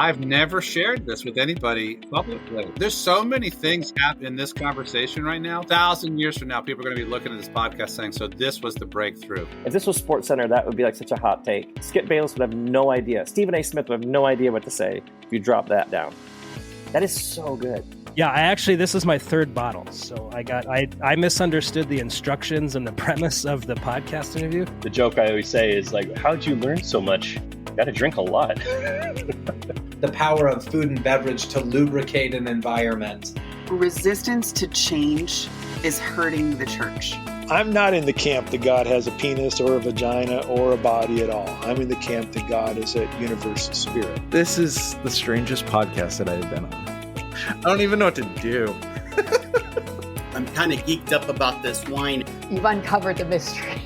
I've never shared this with anybody publicly. There's so many things happening in this conversation right now. 1,000 years from now, people are going to be looking at this podcast saying, so this was the breakthrough. If this was Sports Center, that would be like such a hot take. Skip Bayless would have no idea. Stephen A. Smith would have no idea what to say if you drop that down. That is so good. Yeah, this is my third bottle. So I misunderstood the instructions and the premise of the podcast interview. The joke I always say is like, how'd you learn so much? Got to drink a lot. The power of food and beverage to lubricate an environment. Resistance to change is hurting the church. I'm not in the camp that God has a penis or a vagina or a body at all. I'm in the camp that God is a universal spirit. This is the strangest podcast that I've been on. I don't even know what to do. I'm kind of geeked up about this wine. You've uncovered the mystery.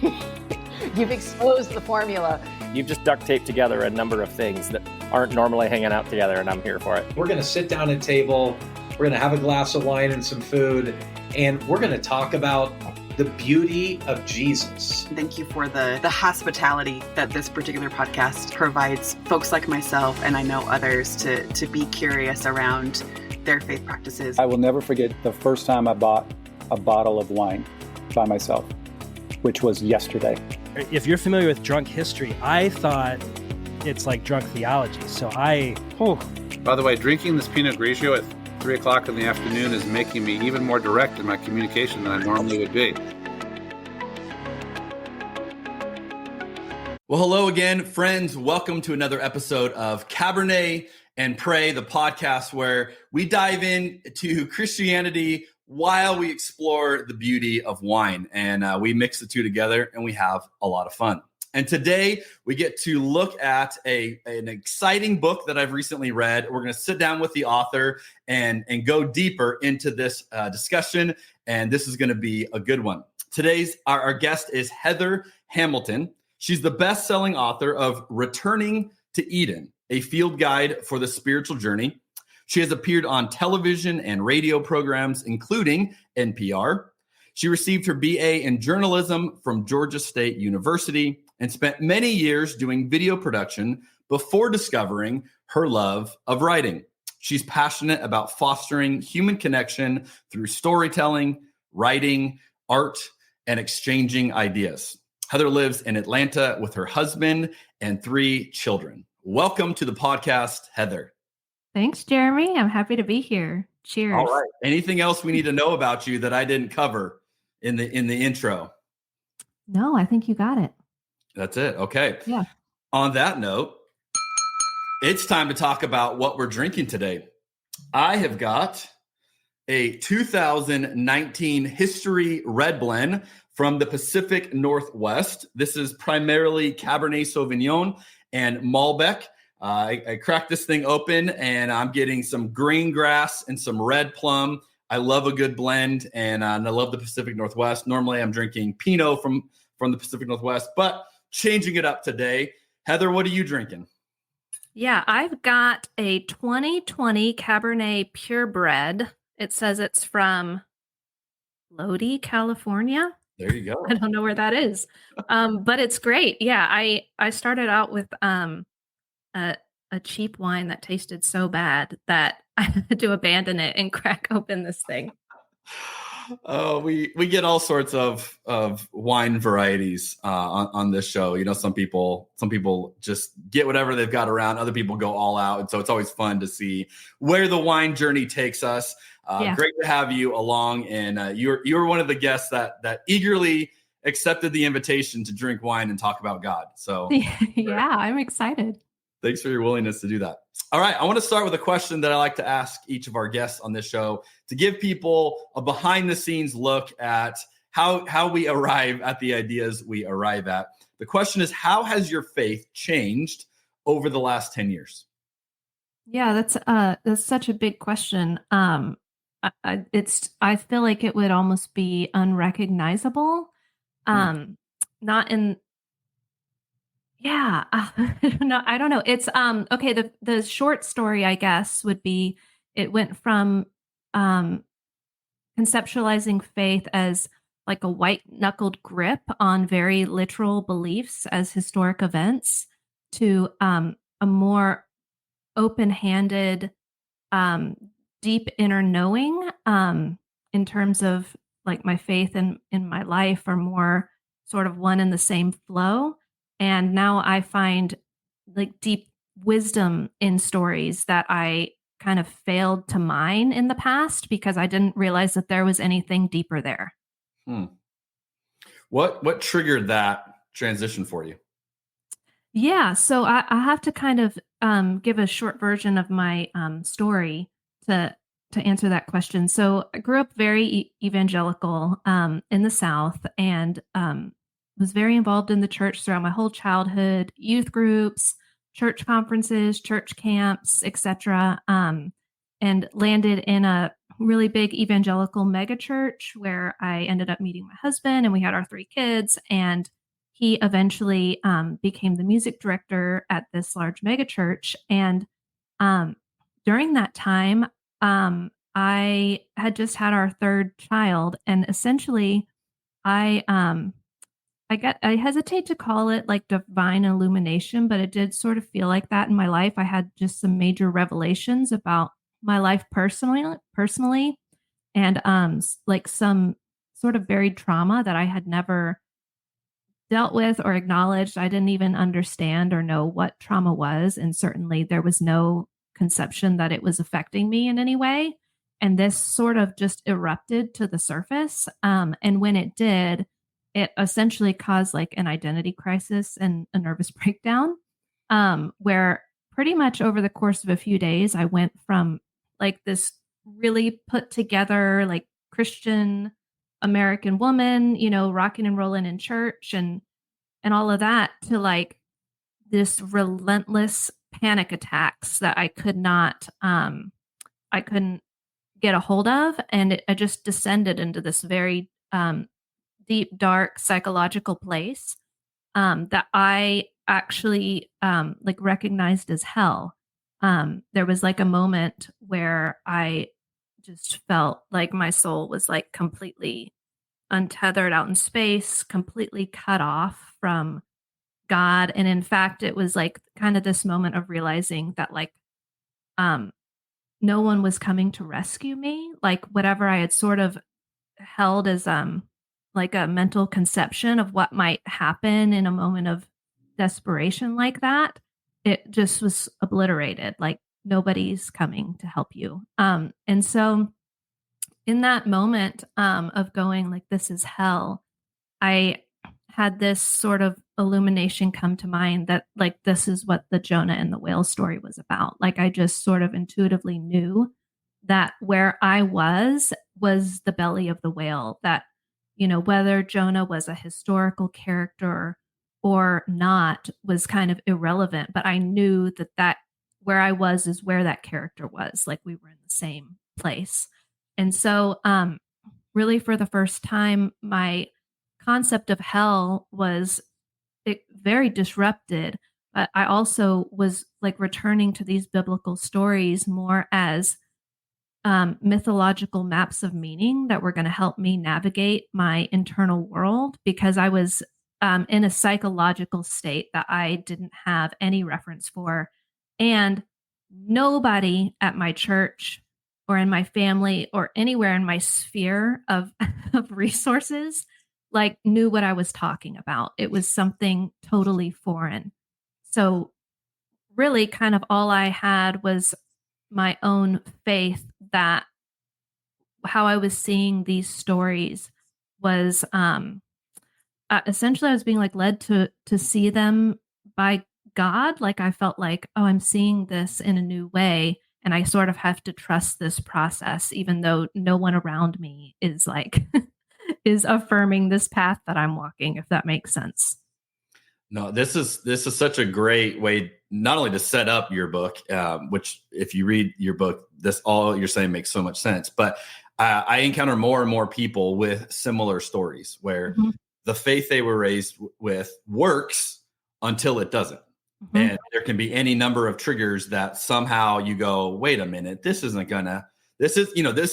You've exposed the formula. You've just duct taped together a number of things that aren't normally hanging out together, and I'm here for it. We're going to sit down at a table, we're going to have a glass of wine and some food, and we're going to talk about the beauty of Jesus. Thank you for the hospitality that this particular podcast provides folks like myself, and I know others, to be curious around their faith practices. I will never forget the first time I bought a bottle of wine by myself, which was yesterday. If you're familiar with drunk history, I thought it's like drunk theology. So By the way, drinking this Pinot Grigio at 3 o'clock in the afternoon is making me even more direct in my communication than I normally would be. Well, hello again, friends. Welcome to another episode of Cabernet and Pray, the podcast where we dive into Christianity while we explore the beauty of wine, and we mix the two together and we have a lot of fun. And today we get to look at an exciting book that I've recently read. We're going to sit down with the author and go deeper into this discussion, and this is going to be a good one. Today's our guest is Heather Hamilton. She's the best-selling author of Returning to Eden, a field guide for the spiritual journey. She has appeared on television and radio programs, including NPR. She received her BA in journalism from Georgia State University and spent many years doing video production before discovering her love of writing. She's passionate about fostering human connection through storytelling, writing, art, and exchanging ideas. Heather lives in Atlanta with her husband and 3 children. Welcome to the podcast, Heather. Thanks, Jeremy. I'm happy to be here. Cheers. All right. Anything else we need to know about you that I didn't cover in the intro? No, I think you got it. That's it. Okay. Yeah. On that note, it's time to talk about what we're drinking today. I have got a 2019 History Red Blend from the Pacific Northwest. This is primarily Cabernet Sauvignon and Malbec. I cracked this thing open and I'm getting some green grass and some red plum. I love a good blend and I love the Pacific Northwest. Normally I'm drinking Pinot from the Pacific Northwest, but changing it up today. Heather, what are you drinking? Yeah, I've got a 2020 Cabernet Purebred. It says it's from Lodi, California. There you go. I don't know where that is, but it's great. Yeah, I started out with a cheap wine that tasted so bad that I had to abandon it and crack open this thing. Oh, we get all sorts of wine varieties on this show. You know, some people just get whatever they've got around. Other people go all out, and so it's always fun to see where the wine journey takes us. Yeah. Great to have you along, and you're one of the guests that eagerly accepted the invitation to drink wine and talk about God. So yeah, I'm excited. Thanks for your willingness to do that. All right. I want to start with a question that I like to ask each of our guests on this show to give people a behind the scenes look at how we arrive at the ideas we arrive at. The question is, how has your faith changed over the last 10 years? Yeah, that's such a big question. I feel like it would almost be unrecognizable. Not in, yeah, no, I don't know. It's, okay. The short story, I guess, would be, it went from, conceptualizing faith as like a white knuckled grip on very literal beliefs as historic events to, a more open-handed, deep inner knowing, in terms of like my faith and in my life are more sort of one and the same flow. And now I find like deep wisdom in stories that I kind of failed to mine in the past because I didn't realize that there was anything deeper there. What triggered that transition for you? Yeah, so I have to kind of give a short version of my story to answer that question. So I grew up very evangelical in the South, and was very involved in the church throughout my whole childhood, youth groups, church conferences, church camps, etc. And landed in a really big evangelical megachurch where I ended up meeting my husband, and we had our 3 kids, and he eventually became the music director at this large megachurch. And during that time, I had just had our 3rd child, and essentially, I hesitate to call it like divine illumination, but it did sort of feel like that in my life. I had just some major revelations about my life personally, and like some sort of buried trauma that I had never dealt with or acknowledged. I didn't even understand or know what trauma was. And certainly there was no conception that it was affecting me in any way. And this sort of just erupted to the surface. And when it did, it essentially caused like an identity crisis and a nervous breakdown, where pretty much over the course of a few days, I went from like this really put together, like Christian American woman, you know, rocking and rolling in church and all of that, to like this relentless panic attacks that I couldn't get a hold of. And I just descended into this very deep, dark psychological place that I actually like recognized as hell. There was like a moment where I just felt like my soul was like completely untethered out in space, completely cut off from God. And in fact, it was like kind of this moment of realizing that like no one was coming to rescue me. Like whatever I had sort of held as like a mental conception of what might happen in a moment of desperation like that, it just was obliterated. Like nobody's coming to help you. And so in that moment of going like, this is hell, I had this sort of illumination come to mind that like, this is what the Jonah and the whale story was about. Like I just sort of intuitively knew that where I was the belly of the whale, that, you know, whether Jonah was a historical character or not was kind of irrelevant, but I knew that where I was is where that character was, like we were in the same place. And so really for the first time, my concept of hell was very disrupted, but I also was like returning to these biblical stories more as mythological maps of meaning that were going to help me navigate my internal world, because I was in a psychological state that I didn't have any reference for. And nobody at my church or in my family or anywhere in my sphere of resources like knew what I was talking about. It was something totally foreign. So really kind of all I had was my own faith that how I was seeing these stories was essentially I was being like led to see them by God. Like I felt like, oh, I'm seeing this in a new way. And I sort of have to trust this process, even though no one around me is like, is affirming this path that I'm walking, if that makes sense. No, this is such a great way not only to set up your book, which if you read your book, this all you're saying makes so much sense. But I encounter more and more people with similar stories where the faith they were raised with works until it doesn't. And there can be any number of triggers that somehow you go, wait a minute, this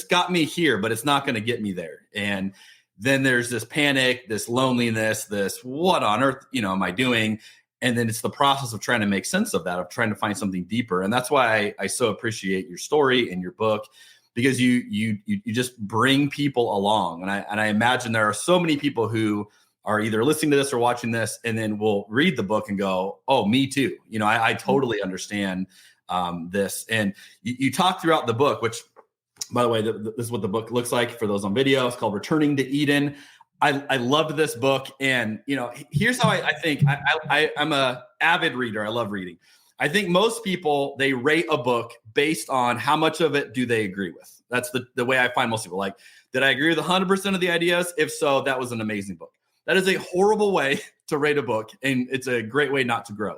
got me here, but it's not going to get me there. And then there's this panic, this loneliness, this what on earth, am I doing? And then it's the process of trying to make sense of that, of trying to find something deeper. And that's why I so appreciate your story and your book, because you just bring people along. And I imagine there are so many people who are either listening to this or watching this and then will read the book and go, oh, me too. You know, I totally understand this. And you talk throughout the book, which, by the way, this is what the book looks like for those on video. It's called Returning to Eden. I loved this book. And, you know, here's how I think. I'm a avid reader. I love reading. I think most people, they rate a book based on how much of it do they agree with. That's the way I find most people. Like, did I agree with 100% of the ideas? If so, that was an amazing book. That is a horrible way to rate a book, and it's a great way not to grow.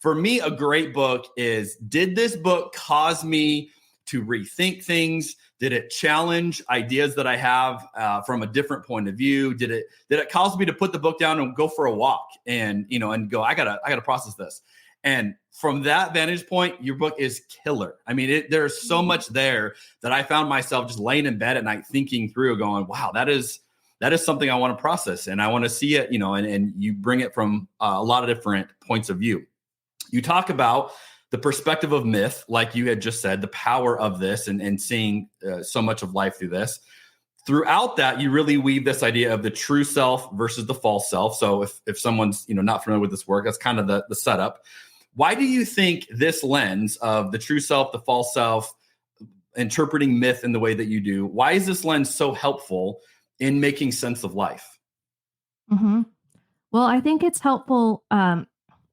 For me, a great book is, did this book cause me to rethink things? Did it challenge ideas that I have from a different point of view? Did it cause me to put the book down and go for a walk and go, I gotta process this? And from that vantage point, your book is killer. I mean, there's so much there that I found myself just laying in bed at night thinking through, going, wow, that is something I want to process, and I want to see it, and you bring it from a lot of different points of view. You talk about the perspective of myth, like you had just said, the power of this and seeing so much of life through this. Throughout that, you really weave this idea of the true self versus the false self. So if someone's not familiar with this work, that's kind of the setup. Why do you think this lens of the true self, the false self, interpreting myth in the way that you do, why is this lens so helpful in making sense of life? Mm-hmm. Well, I think it's helpful. I'm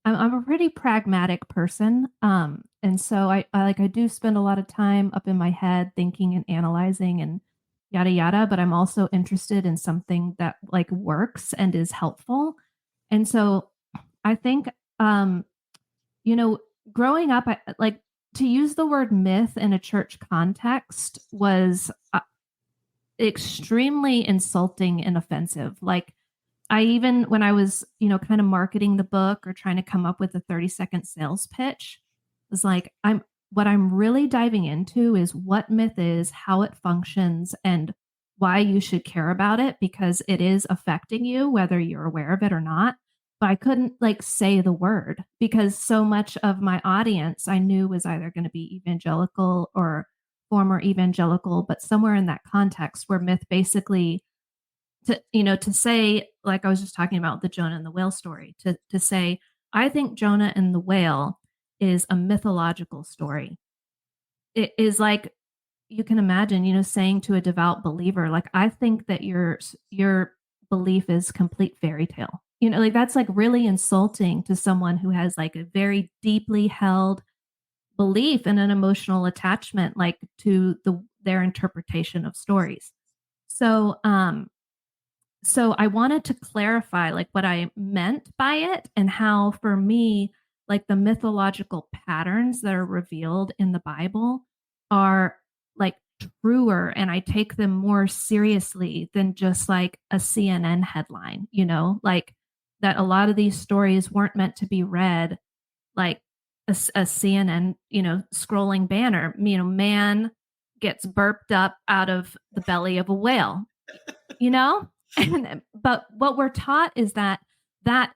a pretty pragmatic person. And so I do spend a lot of time up in my head thinking and analyzing and yada, yada, but I'm also interested in something that like works and is helpful. And so I think, growing up, to use the word myth in a church context was extremely insulting and offensive. Like, I even, when I was, kind of marketing the book or trying to come up with a 30-second sales pitch, was like, what I'm really diving into is what myth is, how it functions, and why you should care about it, because it is affecting you, whether you're aware of it or not. But I couldn't say the word, because so much of my audience I knew was either going to be evangelical or former evangelical, but somewhere in that context where myth basically, to say, like I was just talking about the Jonah and the whale story, to say, I think Jonah and the whale is a mythological story. It is like, you can imagine, saying to a devout believer, like, I think that your belief is complete fairy tale. That's really insulting to someone who has a very deeply held belief and an emotional attachment, to their interpretation of stories. So I wanted to clarify what I meant by it, and how for me, the mythological patterns that are revealed in the Bible are truer, and I take them more seriously than just a CNN headline, that a lot of these stories weren't meant to be read like a CNN, scrolling banner, man gets burped up out of the belly of a whale, but what we're taught is that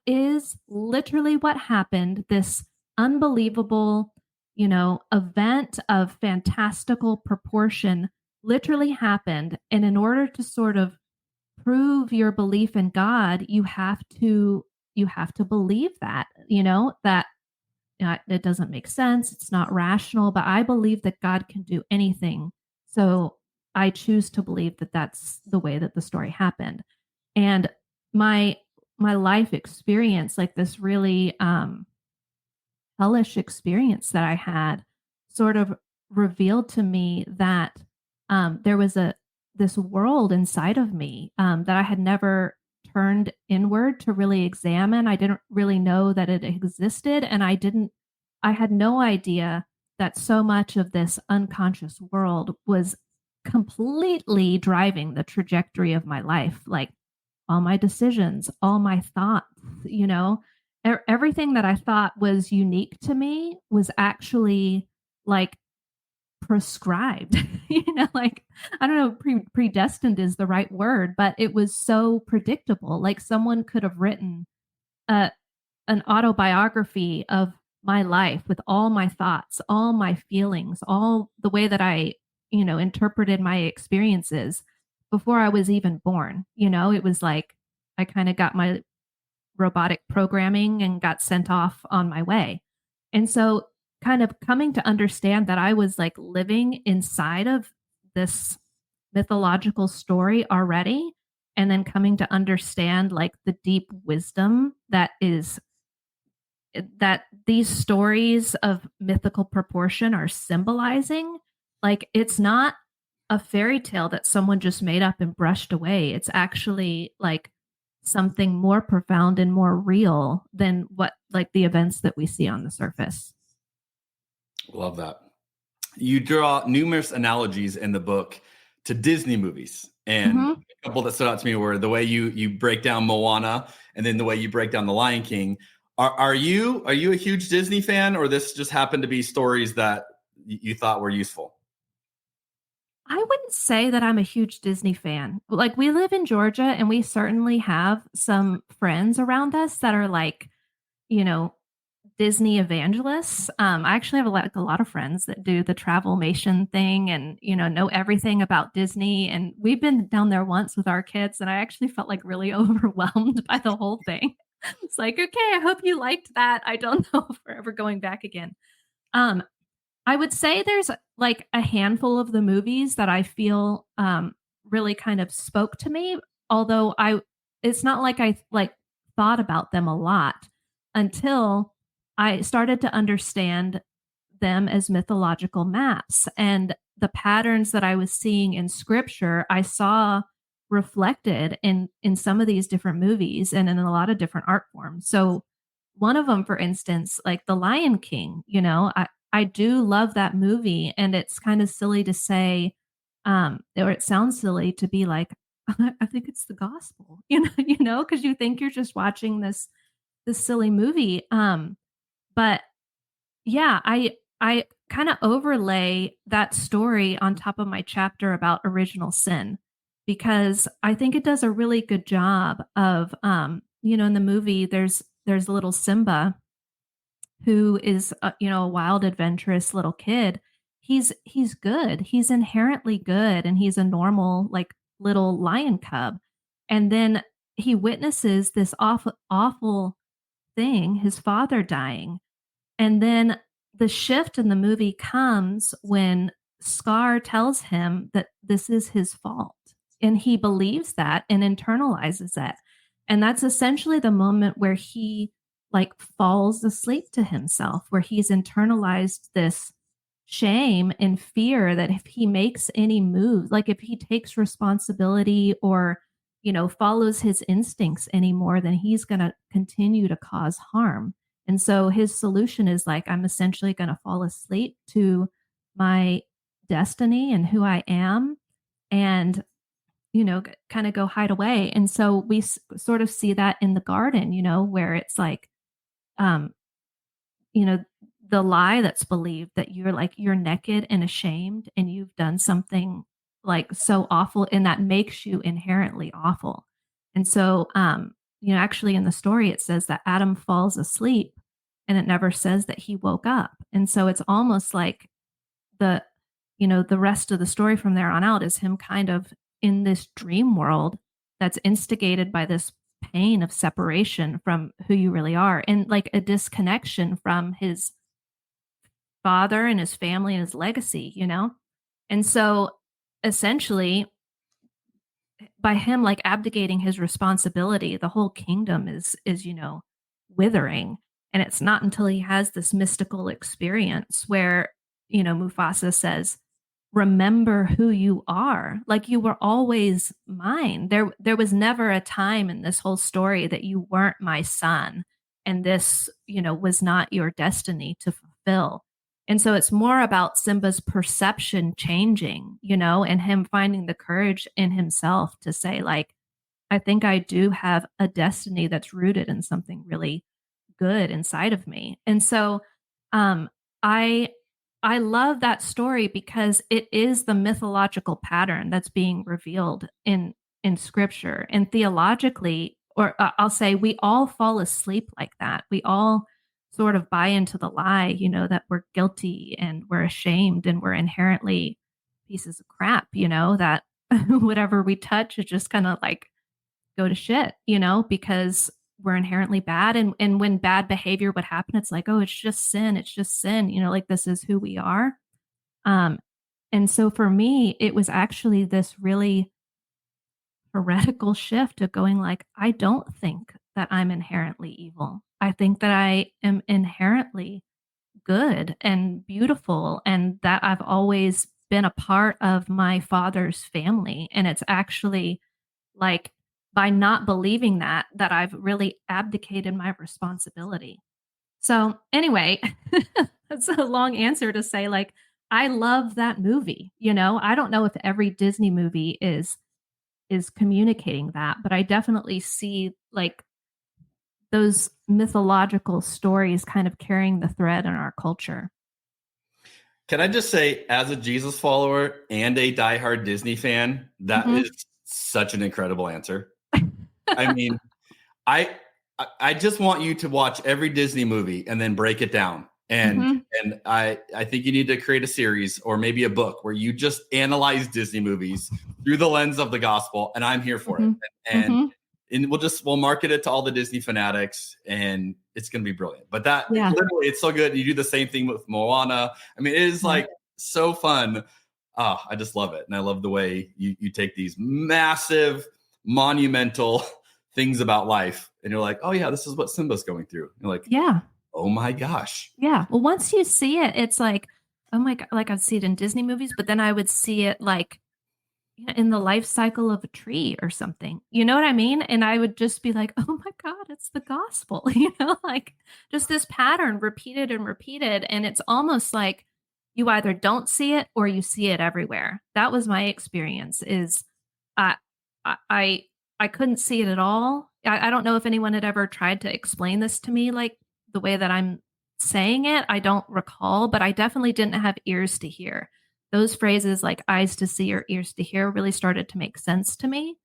is literally what happened. This unbelievable, event of fantastical proportion literally happened. And in order to sort of prove your belief in God, you have to believe that, that it doesn't make sense. It's not rational, but I believe that God can do anything. So I choose to believe that that's the way that the story happened. And my life experience, this really hellish experience that I had, sort of revealed to me that there was this world inside of me that I had never turned inward to really examine. I didn't really know that it existed, and I had no idea that so much of this unconscious world was completely driving the trajectory of my life, all my decisions, all my thoughts, everything that I thought was unique to me was actually prescribed, I don't know, predestined is the right word, but it was so predictable. Someone could have written an autobiography of my life with all my thoughts, all my feelings, all the way that I, interpreted my experiences before I was even born. It was like I kind of got my robotic programming and got sent off on my way. And so kind of coming to understand that I was like living inside of this mythological story already, and then coming to understand like the deep wisdom that these stories of mythical proportion are symbolizing. Like, it's not a fairy tale that someone just made up and brushed away. It's actually like something more profound and more real than what, like, the events that we see on the surface. Love that. You draw numerous analogies in the book to Disney movies. And a couple that stood out to me were the way you break down Moana, and then the way you break down The Lion King. Are you a huge Disney fan, or this just happened to be stories that you thought were useful? I wouldn't say that I'm a huge Disney fan. Like, we live in Georgia, and we certainly have some friends around us that are like, Disney evangelists. I actually have a lot of friends that do the Travelmation thing and, know everything about Disney. And we've been down there once with our kids, and I actually felt like really overwhelmed by the whole thing. It's like, okay, I hope you liked that. I don't know if we're ever going back again. I would say there's like a handful of the movies that I feel really kind of spoke to me, although it's not like I like thought about them a lot until I started to understand them as mythological maps, and the patterns that I was seeing in scripture, I saw reflected in some of these different movies and in a lot of different art forms. So one of them, for instance, like The Lion King, I do love that movie, and it's kind of silly to say, or it sounds silly to be like, I think it's the gospel, because you think you're just watching this silly movie. But yeah, I kind of overlay that story on top of my chapter about original sin, because I think it does a really good job of, in the movie, there's little Simba, who is, a wild, adventurous little kid. He's good. He's inherently good, and he's a normal, like, little lion cub. And then he witnesses this awful thing, his father dying. And then the shift in the movie comes when Scar tells him that this is his fault. And he believes that and internalizes that. And that's essentially the moment where he like falls asleep to himself, where he's internalized this shame and fear that if he makes any move, like if he takes responsibility or, follows his instincts anymore, then he's going to continue to cause harm. And so his solution is like, I'm essentially going to fall asleep to my destiny and who I am, and, kind of go hide away. And so we sort of see that in the garden, where it's like, the lie that's believed that you're naked and ashamed and you've done something like so awful, and that makes you inherently awful. And so, actually in the story, it says that Adam falls asleep, and it never says that he woke up. And so it's almost like the rest of the story from there on out is him kind of in this dream world that's instigated by this pain of separation from who you really are, and like a disconnection from his father and his family and his legacy, And so essentially, by him like abdicating his responsibility, the whole kingdom is withering. And it's not until he has this mystical experience where, Mufasa says, remember who you are. Like, you were always mine. There was never a time in this whole story that you weren't my son, and this, was not your destiny to fulfill. And so it's more about Simba's perception changing, and him finding the courage in himself to say, like, I think I do have a destiny that's rooted in something really good inside of me. And so I love that story because it is the mythological pattern that's being revealed in scripture. And theologically, or I'll say we all fall asleep like that. We all sort of buy into the lie, that we're guilty and we're ashamed and we're inherently pieces of crap, that whatever we touch is just kind of like go to shit, because we're inherently bad. And when bad behavior would happen, it's like, oh, it's just sin. It's just sin, like this is who we are. And so for me, it was actually this really heretical shift of going like, I don't think that I'm inherently evil. I think that I am inherently good and beautiful, and that I've always been a part of my father's family. And it's actually like by not believing that I've really abdicated my responsibility. So anyway, that's a long answer to say, like, I love that movie. I don't know if every Disney movie is communicating that, but I definitely see like those mythological stories kind of carrying the thread in our culture. Can I just say, as a Jesus follower and a diehard Disney fan, that is such an incredible answer. I mean, I just want you to watch every Disney movie and then break it down. And I think you need to create a series or maybe a book where you just analyze Disney movies through the lens of the gospel, and I'm here for it. And we'll market it to all the Disney fanatics, and it's going to be brilliant. But literally, it's so good. You do the same thing with Moana. I mean, it is like so fun. Oh, I just love it. And I love the way you take these massive, monumental things about life, and you're like, oh yeah, this is what Simba's going through. You're like, yeah. Oh my gosh. Yeah. Well, once you see it, it's like, oh my God, like I'd see it in Disney movies, but then I would see it like in the life cycle of a tree or something. You know what I mean? And I would just be like, oh my God, it's the gospel, like just this pattern repeated and repeated. And it's almost like you either don't see it or you see it everywhere. That was my experience is I couldn't see it at all. I don't know if anyone had ever tried to explain this to me, like the way that I'm saying it. I don't recall, but I definitely didn't have ears to hear. Those phrases like eyes to see or ears to hear really started to make sense to me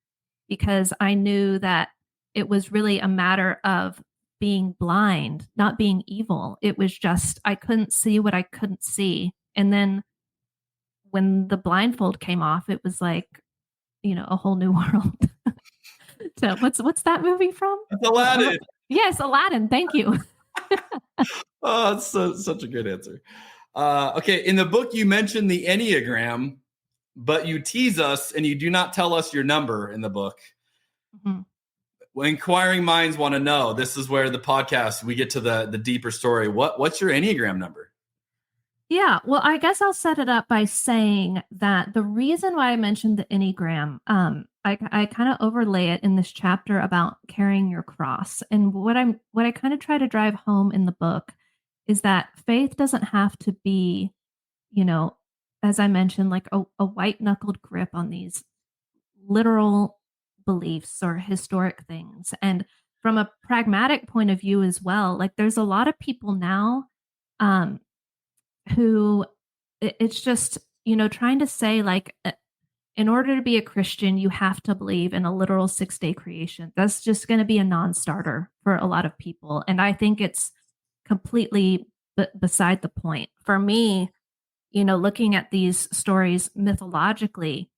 because I knew that it was really a matter of being blind, not being evil. It was just, I couldn't see what I couldn't see. And then when the blindfold came off, it was like, a whole new world. So what's that movie from? It's Aladdin. Yes, Aladdin. Thank you. Oh, it's such a good answer. Okay, in the book, you mentioned the Enneagram, but you tease us and you do not tell us your number in the book. When inquiring minds want to know, this is where the podcast, we get to the deeper story. What's your Enneagram number? Yeah, well, I guess I'll set it up by saying that the reason why I mentioned the Enneagram, I kind of overlay it in this chapter about carrying your cross. And what I kind of try to drive home in the book is that faith doesn't have to be, as I mentioned, like a white-knuckled grip on these literal beliefs or historic things. And from a pragmatic point of view as well, like there's a lot of people now who it's just, trying to say like, in order to be a Christian, you have to believe in a literal 6-day creation. That's just going to be a non-starter for a lot of people. And I think it's completely beside the point. For me, looking at these stories mythologically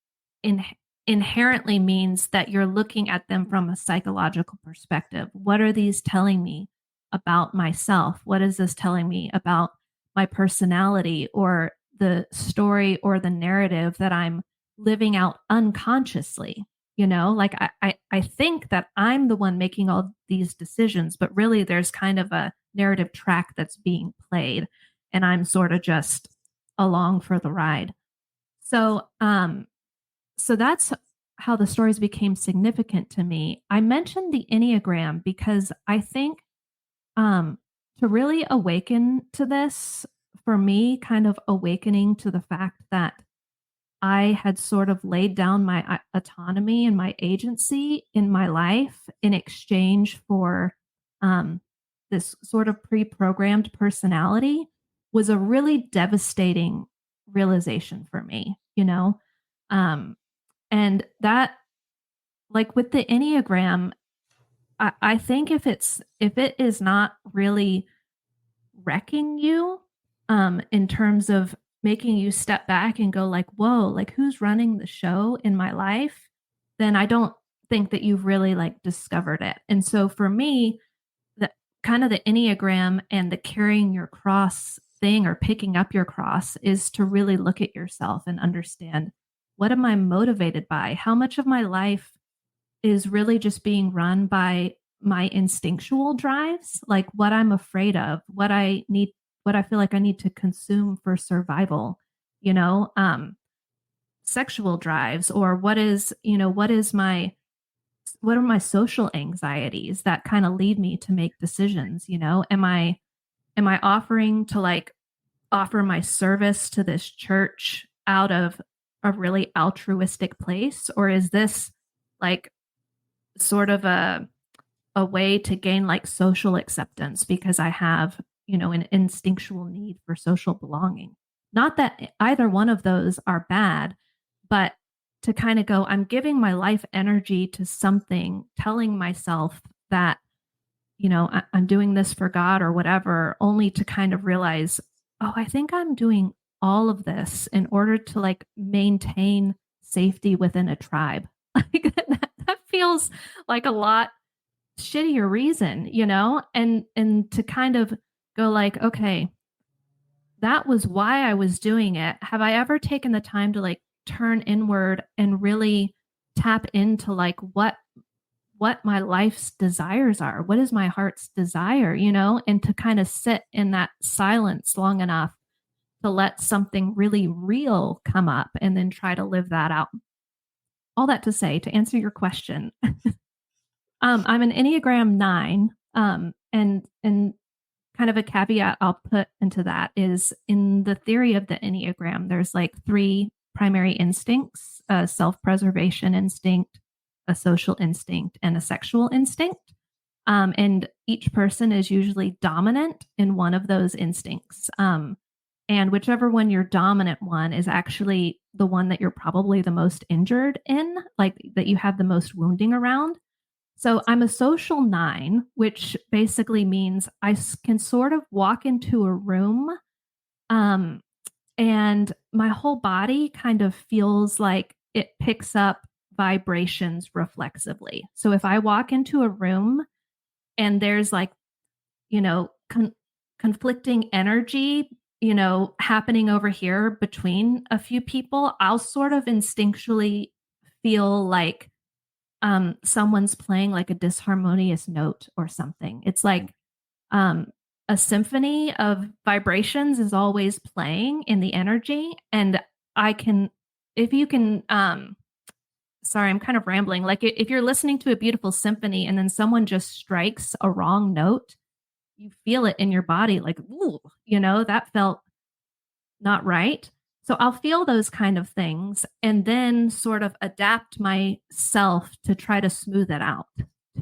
inherently means that you're looking at them from a psychological perspective. What are these telling me about myself? What is this telling me about my personality or the story or the narrative that I'm living out unconsciously? Like I think that I'm the one making all these decisions, but really there's kind of a narrative track that's being played and I'm sort of just along for the ride. So that's how the stories became significant to me. I mentioned the Enneagram because I think to really awaken to this, for me, kind of awakening to the fact that I had sort of laid down my autonomy and my agency in my life in exchange for this sort of pre-programmed personality was a really devastating realization for me, and that, like with the Enneagram, I think if it is not really wrecking you, in terms of making you step back and go like, whoa, like who's running the show in my life, then I don't think that you've really like discovered it. And so for me, the kind of the Enneagram and the carrying your cross thing or picking up your cross is to really look at yourself and understand, what am I motivated by? How much of my life is really just being run by my instinctual drives, like what I'm afraid of, what I feel like I need to consume for survival, sexual drives, or what are my social anxieties that kind of lead me to make decisions? Am I offering to like offer my service to this church out of a really altruistic place, or is this like sort of a way to gain like social acceptance because I have, an instinctual need for social belonging? Not that either one of those are bad, but to kind of go, I'm giving my life energy to something, telling myself that, I'm doing this for God or whatever, only to kind of realize, oh, I think I'm doing all of this in order to like maintain safety within a tribe. Like that feels like a lot shittier reason, and to kind of go like, okay, that was why I was doing it. Have I ever taken the time to like turn inward and really tap into like what my life's desires are? What is my heart's desire, and to kind of sit in that silence long enough to let something really real come up and then try to live that out. All that to say, to answer your question, I'm an Enneagram 9, and kind of a caveat I'll put into that is, in the theory of the Enneagram, there's like 3 primary instincts: a self-preservation instinct, a social instinct, and a sexual instinct. And each person is usually dominant in one of those instincts. And whichever one your dominant one is actually the one that you're probably the most injured in, like that you have the most wounding around. So I'm a social 9, which basically means I can sort of walk into a room, and my whole body kind of feels like it picks up vibrations reflexively. So if I walk into a room and there's like, conflicting energy, happening over here between a few people, I'll sort of instinctually feel like someone's playing like a disharmonious note or something. It's like a symphony of vibrations is always playing in the energy. And if you can, sorry, I'm kind of rambling. Like if you're listening to a beautiful symphony and then someone just strikes a wrong note, you feel it in your body, like, ooh, that felt not right. So I'll feel those kind of things and then sort of adapt myself to try to smooth it out,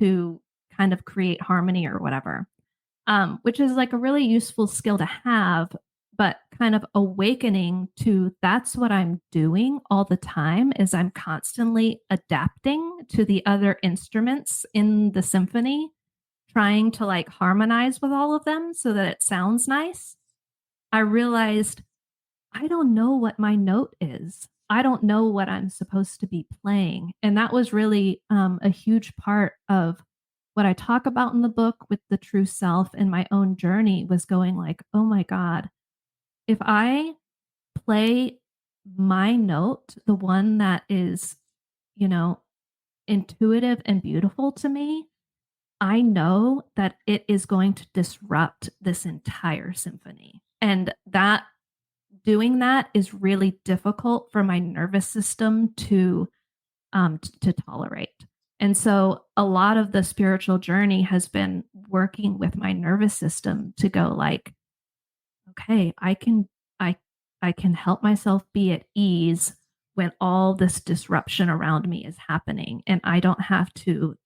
to kind of create harmony or whatever, which is like a really useful skill to have, but kind of awakening to that's what I'm doing all the time, is I'm constantly adapting to the other instruments in the symphony, trying to like harmonize with all of them so that it sounds nice. I realized I don't know what my note is. I don't know what I'm supposed to be playing. And that was really a huge part of what I talk about in the book with the true self and my own journey, was going like, oh my God, if I play my note, the one that is, intuitive and beautiful to me, I know that it is going to disrupt this entire symphony. And that doing that is really difficult for my nervous system to tolerate. And so a lot of the spiritual journey has been working with my nervous system to go like, okay, I can help myself be at ease when all this disruption around me is happening. And I don't have to,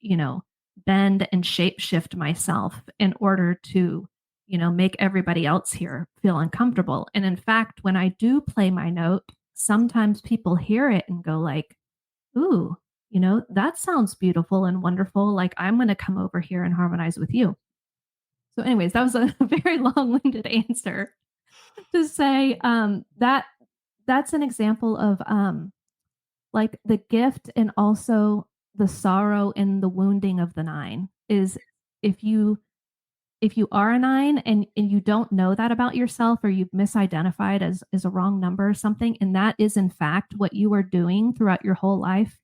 bend and shape shift myself in order to, make everybody else here feel uncomfortable. And in fact, when I do play my note, sometimes people hear it and go like, ooh, that sounds beautiful and wonderful. Like, I'm going to come over here and harmonize with you. So anyways, that was a very long-winded answer to say that's an example of like the gift and also the sorrow and the wounding of the nine is if you are a nine and you don't know that about yourself, or you've misidentified as a wrong number or something, and that is in fact what you are doing throughout your whole life,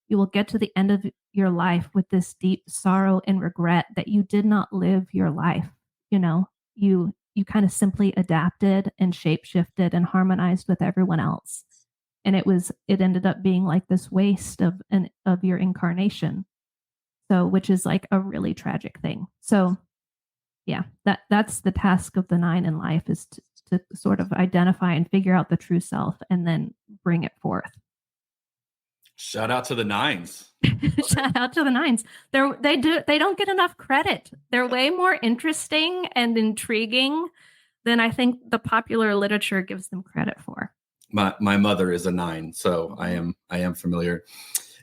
you will get to the end of your life with this deep sorrow and regret that you did not live your life. You kind of simply adapted and shape-shifted and harmonized with everyone else. And it ended up being like this waste of your incarnation. So, which is like a really tragic thing. So yeah, that's the task of the nine in life, is to sort of identify and figure out the true self and then bring it forth. Shout out to the nines. Shout out to the nines. They don't get enough credit. They're way more interesting and intriguing than I think the popular literature gives them credit for. My mother is a nine, so I am familiar.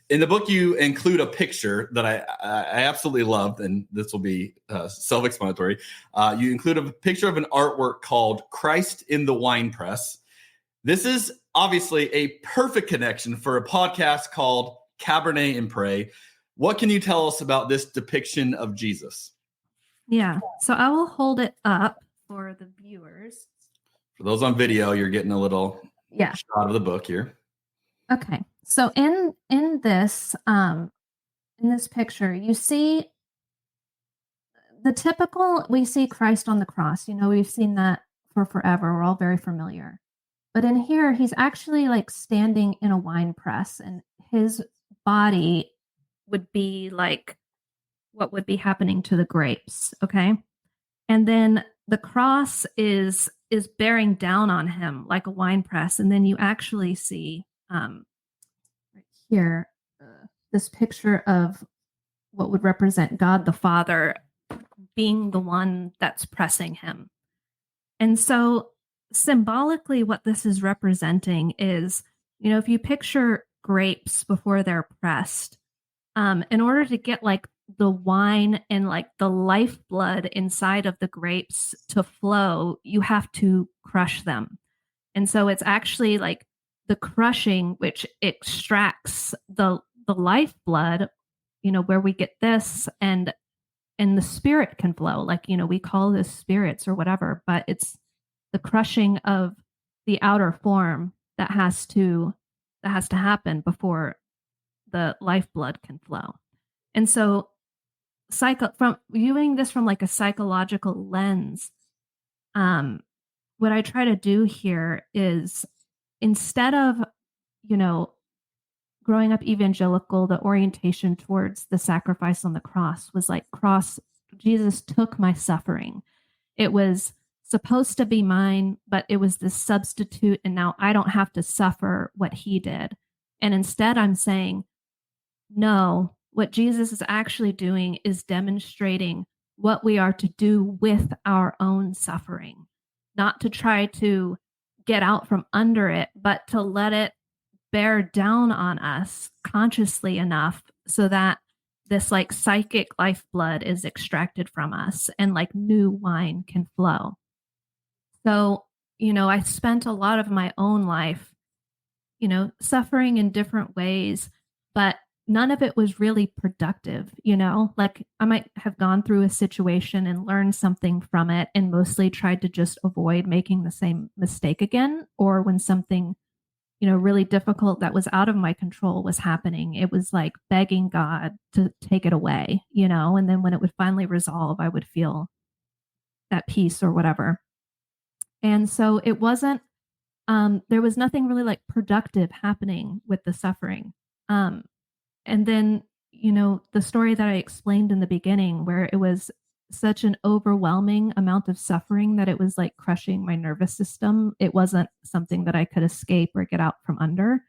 In the book, you include a picture that I absolutely loved, and this will be self-explanatory. You include a picture of an artwork called Christ in the Wine Press. This is obviously a perfect connection for a podcast called Cabernet and Pray. What can you tell us about this depiction of Jesus? Yeah, so I will hold it up for the viewers. For those on video, you're getting a little shot of the book here. Okay, so in this picture, you see the typical. We see Christ on the cross. We've seen that for forever. We're all very familiar. But in here, he's actually like standing in a wine press, and his body would be like what would be happening to the grapes. Okay, and then the cross is bearing down on him like a wine press, and then you actually see right here this picture of what would represent God the Father being the one that's pressing him. And so symbolically, what this is representing is, if you picture grapes before they're pressed, in order to get like the wine and like the lifeblood inside of the grapes to flow, you have to crush them. And so it's actually like the crushing which extracts the lifeblood, where we get this, and the spirit can flow. Like, we call this spirits or whatever, but it's the crushing of the outer form that has to happen before the lifeblood can flow. And so from viewing this from like a psychological lens, what I try to do here is, instead of, growing up evangelical, the orientation towards the sacrifice on the cross was like, Jesus took my suffering. It was supposed to be mine, but it was the substitute, and now I don't have to suffer what he did. And instead I'm saying, no, what Jesus is actually doing is demonstrating what we are to do with our own suffering, not to try to get out from under it, but to let it bear down on us consciously enough so that this like psychic lifeblood is extracted from us and like new wine can flow. So, I spent a lot of my own life, suffering in different ways, but none of it was really productive. Like I might have gone through a situation and learned something from it and mostly tried to just avoid making the same mistake again. Or when something, really difficult that was out of my control was happening, it was like begging God to take it away, and then when it would finally resolve, I would feel at peace or whatever. And so it wasn't, there was nothing really like productive happening with the suffering. And then, the story that I explained in the beginning, where it was such an overwhelming amount of suffering that it was like crushing my nervous system. It wasn't something that I could escape or get out from under.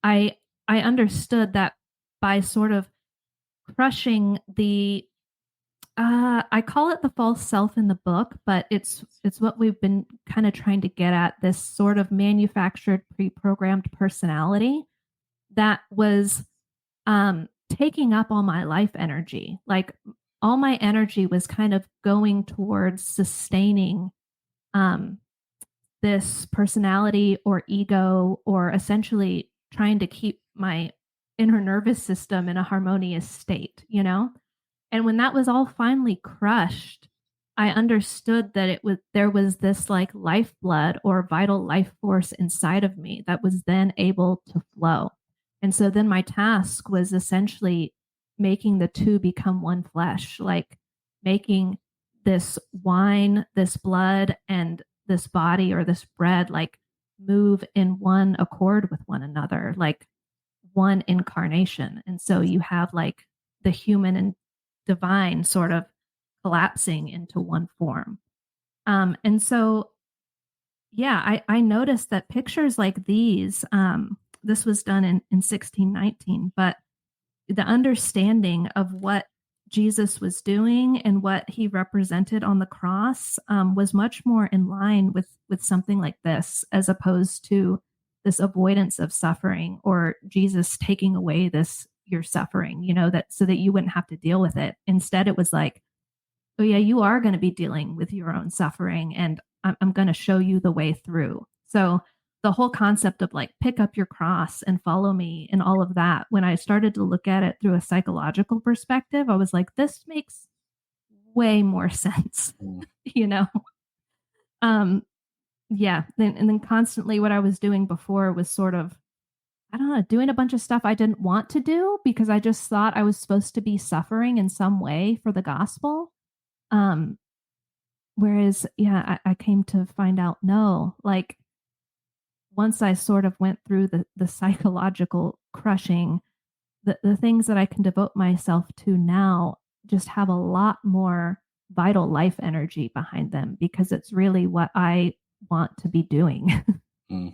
I understood that by sort of crushing the I call it the false self in the book, but it's what we've been kind of trying to get at, this sort of manufactured, pre-programmed personality that was taking up all my life energy. Like all my energy was kind of going towards sustaining this personality or ego, or essentially trying to keep my inner nervous system in a harmonious state, you know? And when that was all finally crushed, I understood that there was this like lifeblood or vital life force inside of me that was then able to flow. And so then my task was essentially making the two become one flesh, like making this wine, this blood, and this body or this bread like move in one accord with one another, like one incarnation. And so you have like the human and divine sort of collapsing into one form. And so, yeah, I noticed that pictures like these, this was done in 1619, but the understanding of what Jesus was doing and what he represented on the cross was much more in line with something like this, as opposed to this avoidance of suffering or Jesus taking away your suffering, you know, that so that you wouldn't have to deal with it. Instead, it was like, oh yeah, you are going to be dealing with your own suffering, and I'm going to show you the way through. So the whole concept of like pick up your cross and follow me and all of that, when I started to look at it through a psychological perspective, I was like, this makes way more sense, you know? Yeah. And then constantly what I was doing before was sort of, I don't know, doing a bunch of stuff I didn't want to do because I just thought I was supposed to be suffering in some way for the gospel. Whereas, yeah, I came to find out, no, like once I sort of went through the psychological crushing, the things that I can devote myself to now just have a lot more vital life energy behind them because it's really what I want to be doing. You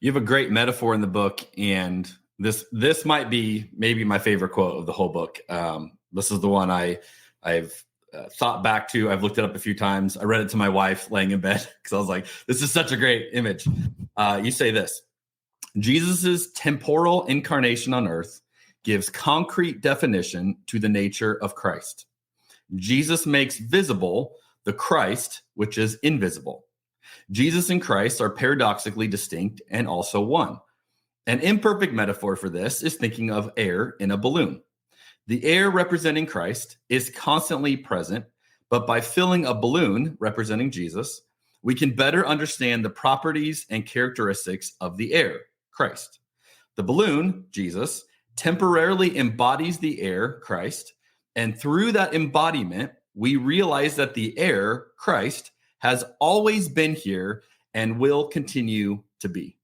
have a great metaphor in the book, and this might be maybe my favorite quote of the whole book. This is the one I've thought back to. I've looked it up a few times. I read it to my wife laying in bed because I was like, this is such a great image. You say this: Jesus's temporal incarnation on earth gives concrete definition to the nature of Christ. Jesus makes visible the Christ, which is invisible. Jesus and Christ are paradoxically distinct and also one. An imperfect metaphor for this is thinking of air in a balloon. The air representing Christ is constantly present, but by filling a balloon representing Jesus, we can better understand the properties and characteristics of the air, Christ. The balloon, Jesus, temporarily embodies the air, Christ, and through that embodiment, we realize that the air, Christ, has always been here and will continue to be.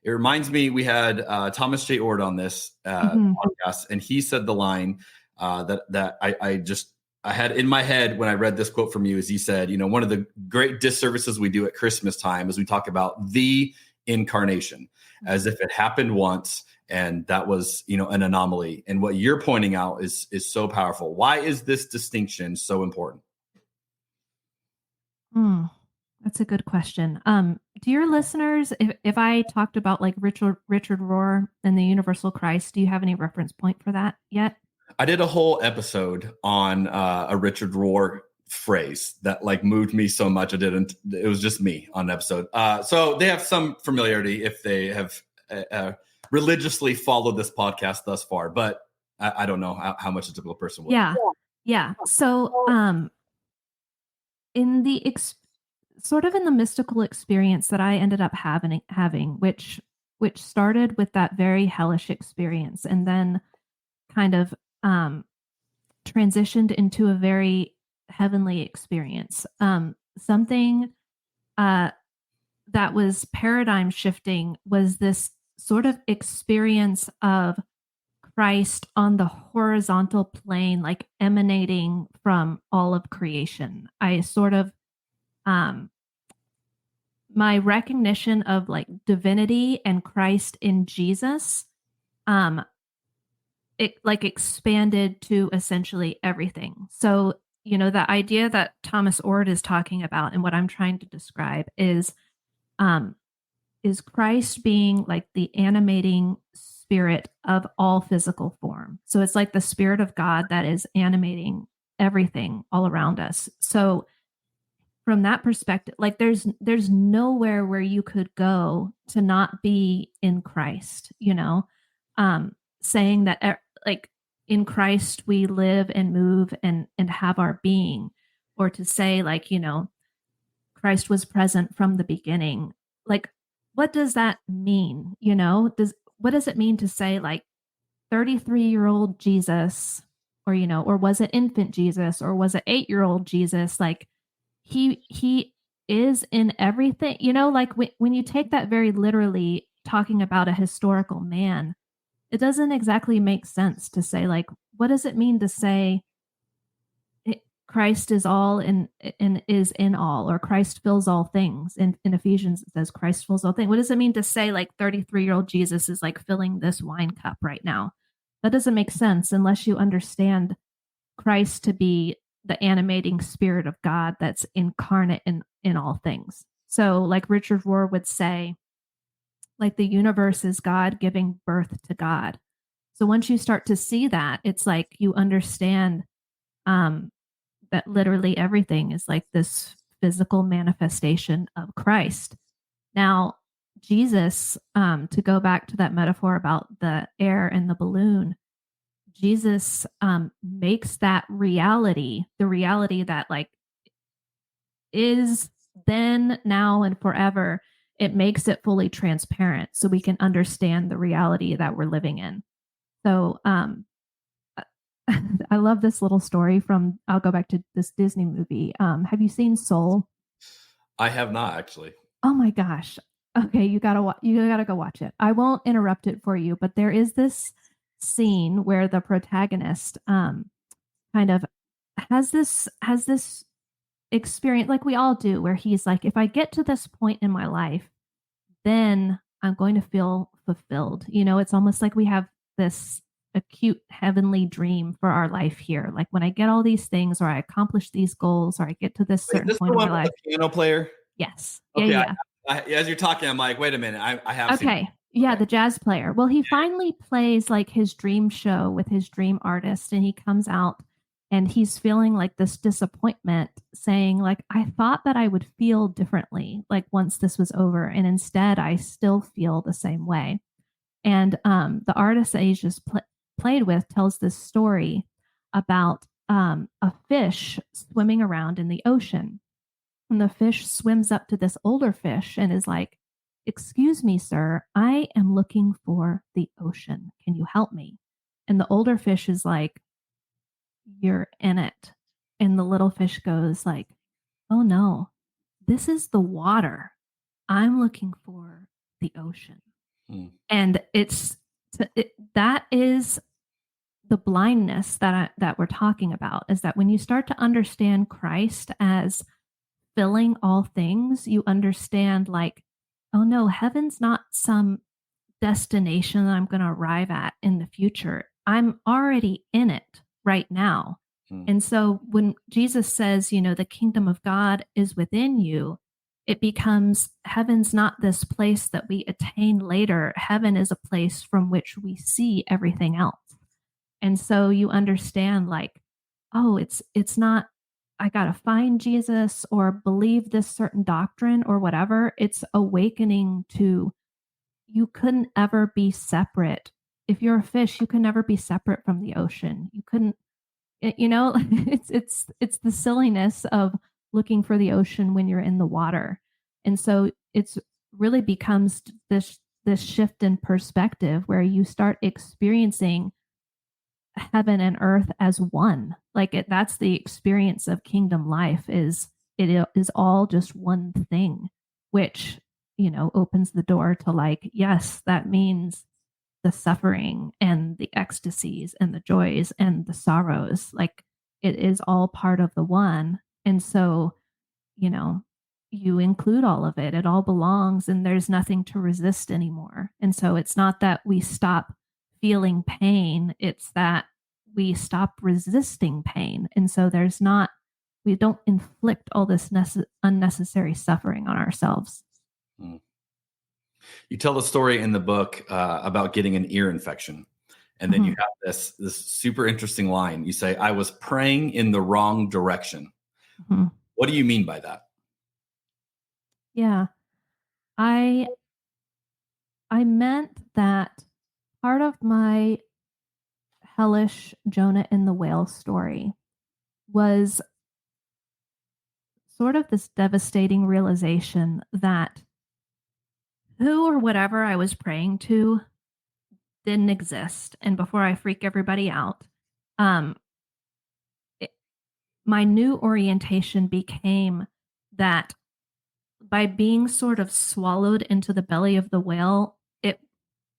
It reminds me, we had Thomas J. Ord on this podcast, and he said the line that I had in my head when I read this quote from you, is he said, you know, one of the great disservices we do at Christmas time is we talk about the incarnation as if it happened once and that was, you know, an anomaly. And what you're pointing out is so powerful. Why is this distinction so important? That's a good question. Dear listeners, if I talked about like Richard Rohr and the universal Christ, do you have any reference point for that yet? I did a whole episode on a Richard Rohr phrase that like moved me so much. It was just me on an episode. So they have some familiarity if they have religiously followed this podcast thus far, but I don't know how much a typical person would. Yeah. So in the sort of in the mystical experience that I ended up having, which started with that very hellish experience and then kind of transitioned into a very heavenly experience. Something that was paradigm shifting was this sort of experience of Christ on the horizontal plane, like emanating from all of creation. I sort of my recognition of like divinity and Christ in Jesus, it like expanded to essentially everything. So, you know, the idea that Thomas Ord is talking about and what I'm trying to describe is Christ being like the animating spirit of all physical form. So it's like the spirit of God that is animating everything all around us. So from that perspective, like there's nowhere where you could go to not be in Christ, saying that like in Christ we live and move and have our being, or to say like, Christ was present from the beginning. Like, what does that mean? What does it mean to say like 33-year-old Jesus, or, or was it infant Jesus, or was it 8-year-old Jesus? Like he is in everything, like when you take that very literally, talking about a historical man, it doesn't exactly make sense to say like, what does it mean to say Christ is all and is in all, or Christ fills all things? In Ephesians, it says Christ fills all things. What does it mean to say like 33-year-old Jesus is like filling this wine cup right now? That doesn't make sense unless you understand Christ to be the animating spirit of God that's incarnate in all things. So like Richard Rohr would say, like the universe is God giving birth to God. So once you start to see that, it's like you understand that literally everything is like this physical manifestation of Christ. Now, Jesus, to go back to that metaphor about the air and the balloon, Jesus makes that reality, the reality that like is then, now, and forever, it makes it fully transparent so we can understand the reality that we're living in. So I love this little story from, I'll go back to this Disney movie. Have you seen Soul? I have not, actually. Oh my gosh. Okay, you gotta go watch it. I won't interrupt it for you, but there is this scene where the protagonist kind of has this experience, like we all do, where he's like, if I get to this point in my life, then I'm going to feel fulfilled. It's almost like we have this acute heavenly dream for our life here. Like when I get all these things, or I accomplish these goals, or I get to this certain point in my life. The piano player? Yes. Okay, Yeah. As you're talking, I'm like, wait a minute. I have okay. seen. Yeah, the jazz player. Well, he finally plays like his dream show with his dream artist, and he comes out and he's feeling like this disappointment, saying like, I thought that I would feel differently like once this was over, and instead I still feel the same way. And the artist that he's just played with tells this story about a fish swimming around in the ocean. And the fish swims up to this older fish and is like, excuse me, sir, I am looking for the ocean. Can you help me? And the older fish is like, you're in it. And the little fish goes like, oh no, this is the water. I'm looking for the ocean. And that is the blindness that we're talking about, is that when you start to understand Christ as filling all things, you understand like, oh no, heaven's not some destination that I'm going to arrive at in the future. I'm already in it right now. And so when Jesus says, the kingdom of God is within you, it becomes heaven's not this place that we attain later. Heaven is a place from which we see everything else. And so you understand like, oh, it's not, I got to find Jesus or believe this certain doctrine or whatever. It's awakening to, you couldn't ever be separate. If you're a fish, you can never be separate from the ocean. You couldn't, it's the silliness of looking for the ocean when you're in the water. And so it's really becomes this shift in perspective where you start experiencing heaven and earth as one. Like that's the experience of kingdom life, is it is all just one thing, which, opens the door to like, yes, that means the suffering and the ecstasies and the joys and the sorrows. Like it is all part of the one. And so, you include all of it. It all belongs, and there's nothing to resist anymore. And so it's not that we stop feeling pain, it's that we stop resisting pain. And so we don't inflict all this unnecessary suffering on ourselves. You tell the story in the book about getting an ear infection. And then you have this super interesting line. You say, I was praying in the wrong direction. What do you mean by that? Yeah. I meant that part of my hellish Jonah and the whale story was sort of this devastating realization that who or whatever I was praying to didn't exist. And before I freak everybody out, my new orientation became that by being sort of swallowed into the belly of the whale,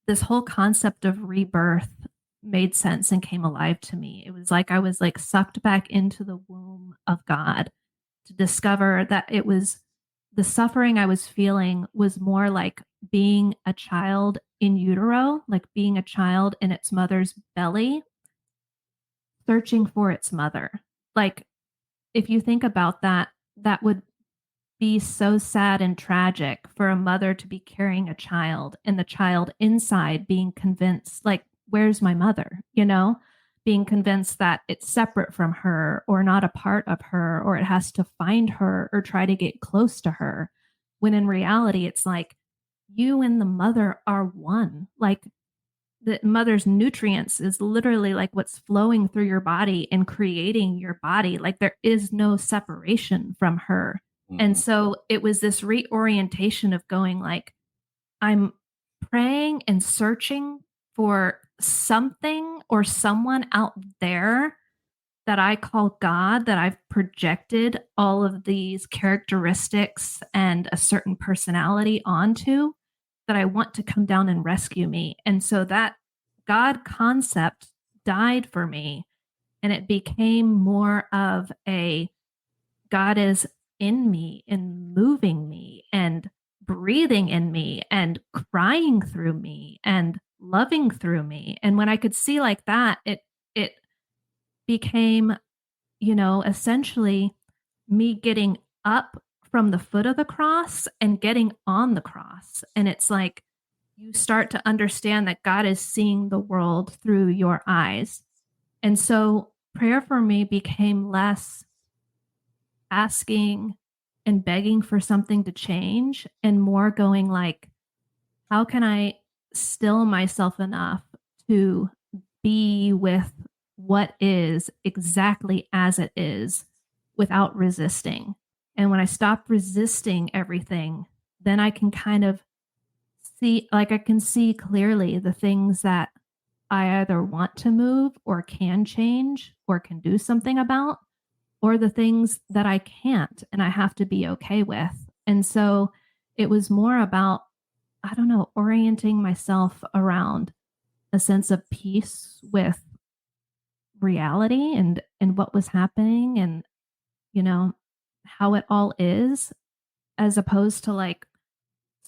this whole concept of rebirth made sense and came alive to me. It was like I was like sucked back into the womb of God to discover that it was the suffering I was feeling was more like being a child in utero, like being a child in its mother's belly, searching for its mother. Like, if you think about that, that would be so sad and tragic for a mother to be carrying a child and the child inside being convinced, like, where's my mother? Being convinced that it's separate from her or not a part of her, or it has to find her or try to get close to her. When in reality, it's like you and the mother are one. Like, the mother's nutrients is literally like what's flowing through your body and creating your body. Like, there is no separation from her. And so it was this reorientation of going like, I'm praying and searching for something or someone out there that I call God, that I've projected all of these characteristics and a certain personality onto, that I want to come down and rescue me. And so that God concept died for me, and it became more of a God is in me and moving me and breathing in me and crying through me and loving through me. And when I could see like that, it became, essentially me getting up from the foot of the cross and getting on the cross. And it's like you start to understand that God is seeing the world through your eyes. And so prayer for me became less asking and begging for something to change and more going like, how can I still myself enough to be with what is exactly as it is without resisting? And when I stop resisting everything, then I can kind of see, like I can see clearly the things that I either want to move or can change or can do something about, or the things that I can't and I have to be okay with. And so it was more about, I don't know, orienting myself around a sense of peace with reality and what was happening and, how it all is, as opposed to like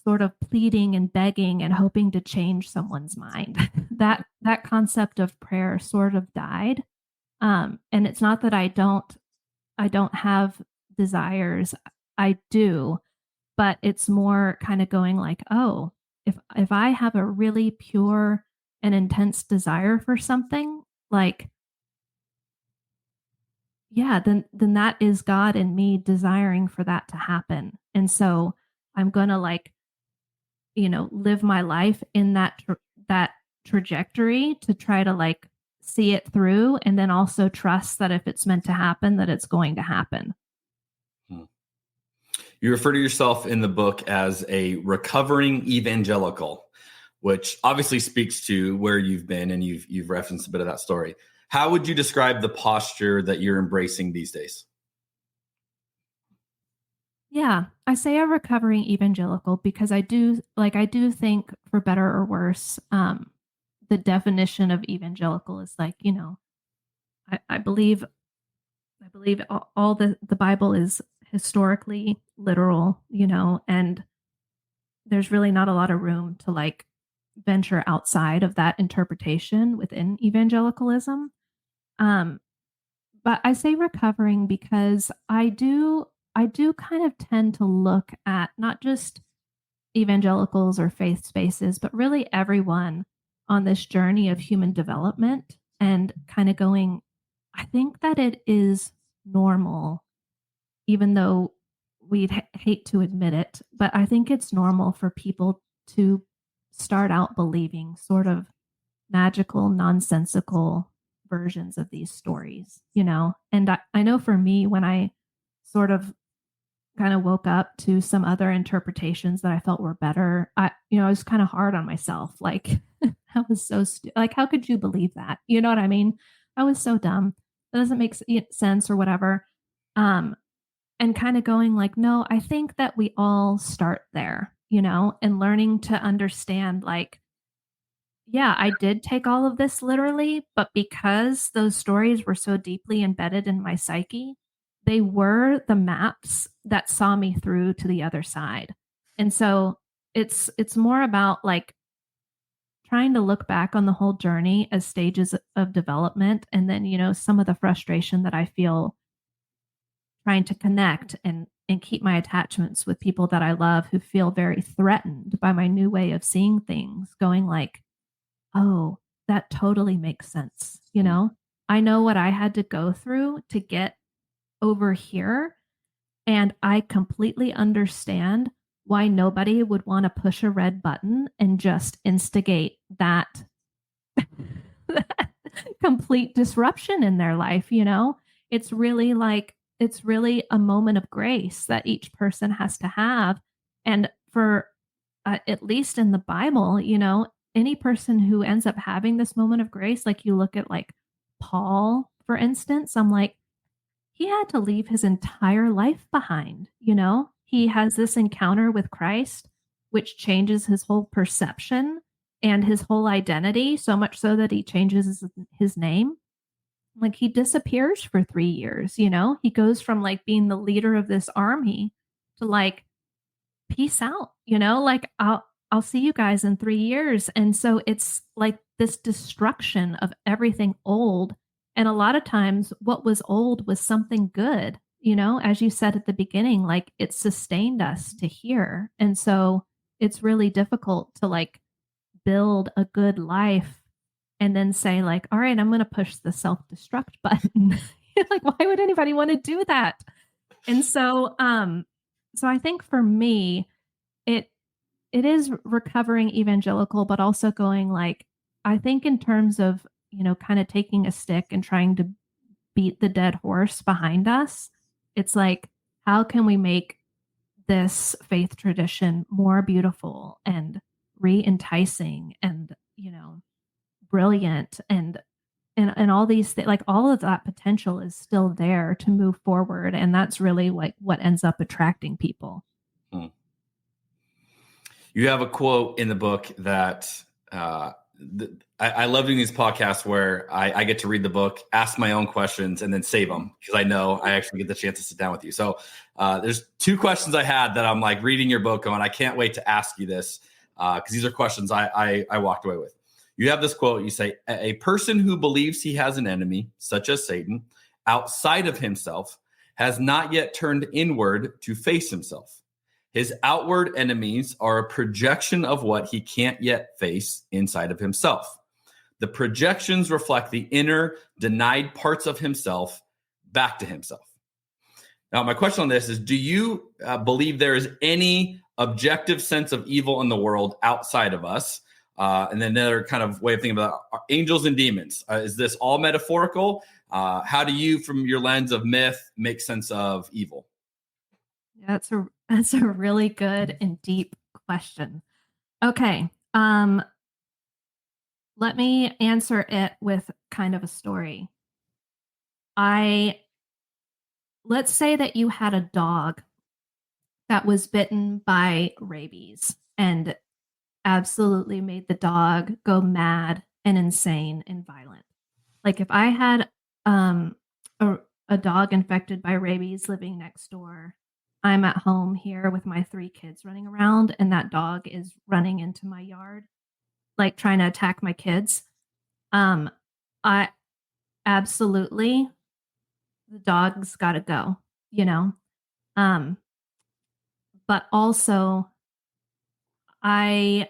sort of pleading and begging and hoping to change someone's mind. that concept of prayer sort of died. And it's not that I don't have desires. I do, but it's more kind of going like, oh, if I have a really pure and intense desire for something, like, yeah, then that is God and me desiring for that to happen. And so I'm going to like, live my life in that trajectory to try to like see it through, and then also trust that if it's meant to happen, that it's going to happen. You refer to yourself in the book as a recovering evangelical, which obviously speaks to where you've been, and you've referenced a bit of that story. How would you describe the posture that you're embracing these days? Yeah, I say a recovering evangelical because I do think, for better or worse, the definition of evangelical is like, I believe all the Bible is historically literal, and there's really not a lot of room to like venture outside of that interpretation within evangelicalism. But I say recovering because I do kind of tend to look at not just evangelicals or faith spaces, but really everyone on this journey of human development and kind of going, I think that it is normal, even though we'd hate to admit it, but I think it's normal for people to start out believing sort of magical, nonsensical versions of these stories, you know? And I know for me, when I sort of kind of woke up to some other interpretations that I felt were better, I was kind of hard on myself. Like, I was so like, how could you believe that? You know what I mean? I was so dumb. That doesn't make sense or whatever. And kind of going like, no, I think that we all start there, you know, and learning to understand like, yeah, I did take all of this literally, but because those stories were so deeply embedded in my psyche, they were the maps that saw me through to the other side. And so it's more about like trying to look back on the whole journey as stages of development, and then, you know, some of the frustration that I feel trying to connect and keep my attachments with people that I love who feel very threatened by my new way of seeing things, going like, oh, that totally makes sense. You know, I know what I had to go through to get over here, and I completely understand why nobody would want to push a red button and just instigate that, that complete disruption in their life. You know, it's really a moment of grace that each person has to have. And for at least in the Bible, you know, any person who ends up having this moment of grace, like you look at like Paul, for instance, I'm like, he had to leave his entire life behind. You know, he has this encounter with Christ, which changes his whole perception and his whole identity, so much so that he changes his name. Like he disappears for 3 years, you know? He goes from like being the leader of this army to like, peace out, you know? Like I'll see you guys in 3 years. And so it's like this destruction of everything old. And a lot of times what was old was something good, you know, as you said at the beginning, like it sustained us to here. And so it's really difficult to like build a good life and then say like, all right, I'm going to push the self-destruct button. Like, why would anybody want to do that? And so, so I think for me, it is recovering evangelical, but also going like, I think in terms of, you know, kind of taking a stick and trying to beat the dead horse behind us. It's like, how can we make this faith tradition more beautiful and re-enticing and, you know, brilliant and all these things, like all of that potential is still there to move forward. And that's really like what ends up attracting people. You have a quote in the book that I love doing these podcasts where I get to read the book, ask my own questions, and then save them because I know I actually get the chance to sit down with you. So there's 2 questions I had that I'm like reading your book on. I can't wait to ask you this because these are questions I walked away with. You have this quote. You say, a person who believes he has an enemy, such as Satan, outside of himself has not yet turned inward to face himself. His outward enemies are a projection of what he can't yet face inside of himself. The projections reflect the inner, denied parts of himself back to himself. Now, my question on this is, do you believe there is any objective sense of evil in the world outside of us? And then another kind of way of thinking about angels and demons. Is this all metaphorical? How do you, from your lens of myth, make sense of evil? Yeah, that's a really good and deep question. Okay. Let me answer it with kind of a story. Let's say that you had a dog that was bitten by rabies and absolutely made the dog go mad and insane and violent. Like if I had a dog infected by rabies living next door, I'm at home here with my 3 kids running around, and that dog is running into my yard, like trying to attack my kids. I absolutely, the dog's got to go, you know? But also I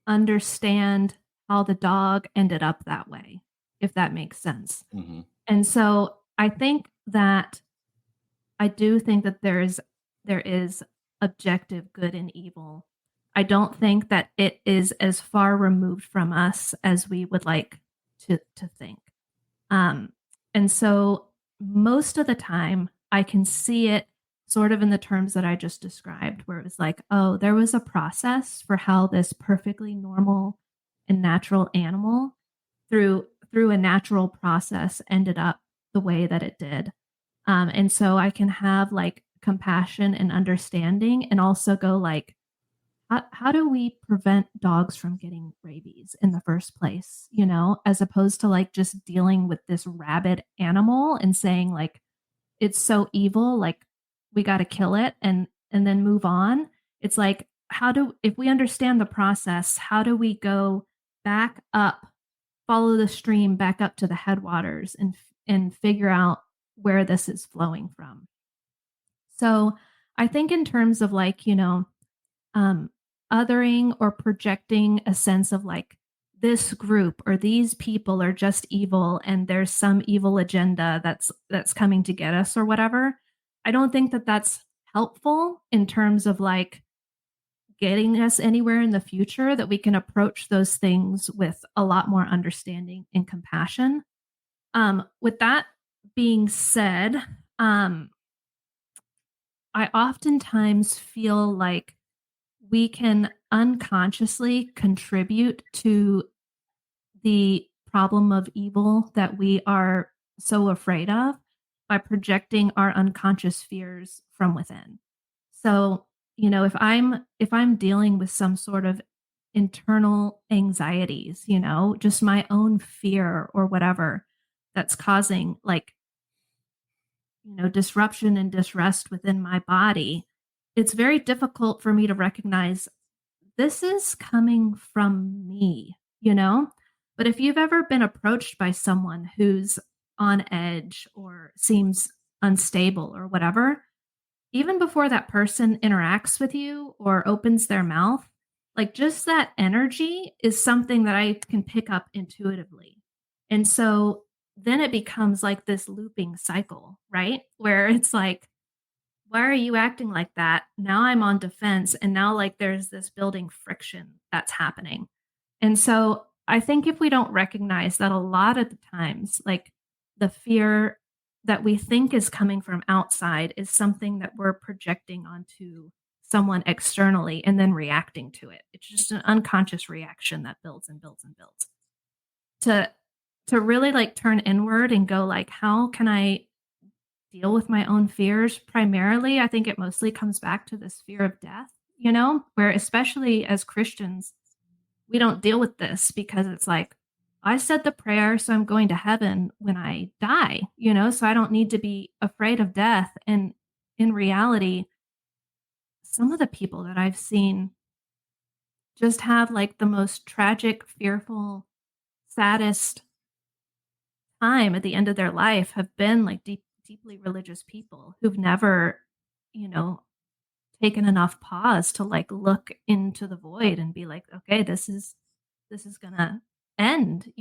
understand how the dog ended up that way, if that makes sense. Mm-hmm. And so I think that I do think that there is objective good and evil. I don't think that it is as far removed from us as we would like to think. And so most of the time I can see it sort of in the terms that I just described, where it was like, oh, there was a process for how this perfectly normal and natural animal through a natural process ended up the way that it did. And so I can have like compassion and understanding, and also go like, how do we prevent dogs from getting rabies in the first place, as opposed to like just dealing with this rabid animal and saying like, it's so evil, like we got to kill it and then move on. It's like, if we understand the process, how do we go back up, follow the stream back up to the headwaters and figure out where this is flowing from? So I think in terms of like, othering or projecting a sense of like, this group or these people are just evil and there's some evil agenda that's coming to get us or whatever. I don't think that that's helpful in terms of like getting us anywhere in the future, that we can approach those things with a lot more understanding and compassion. With that being said, I oftentimes feel like we can unconsciously contribute to the problem of evil that we are so afraid of by projecting our unconscious fears from within. So, if I'm dealing with some sort of internal anxieties, just my own fear or whatever that's causing like, disruption and disrest within my body, it's very difficult for me to recognize this is coming from me, But if you've ever been approached by someone who's on edge or seems unstable or whatever, even before that person interacts with you or opens their mouth, like just that energy is something that I can pick up intuitively. And so then it becomes like this looping cycle, right? Where it's like, why are you acting like that? Now I'm on defense. And now like there's this building friction that's happening. And so I think if we don't recognize that a lot of the times, like the fear that we think is coming from outside is something that we're projecting onto someone externally and then reacting to it. It's just an unconscious reaction that builds and builds and builds. To really like turn inward and go like, how can I deal with my own fears? Primarily, I think it mostly comes back to this fear of death, where especially as Christians, we don't deal with this because it's like, I said the prayer, so I'm going to heaven when I die, so I don't need to be afraid of death. And in reality, some of the people that I've seen just have like the most tragic, fearful, saddest time at the end of their life have been like deeply religious people who've never, taken enough pause to like look into the void and be like, okay, this is gonna end,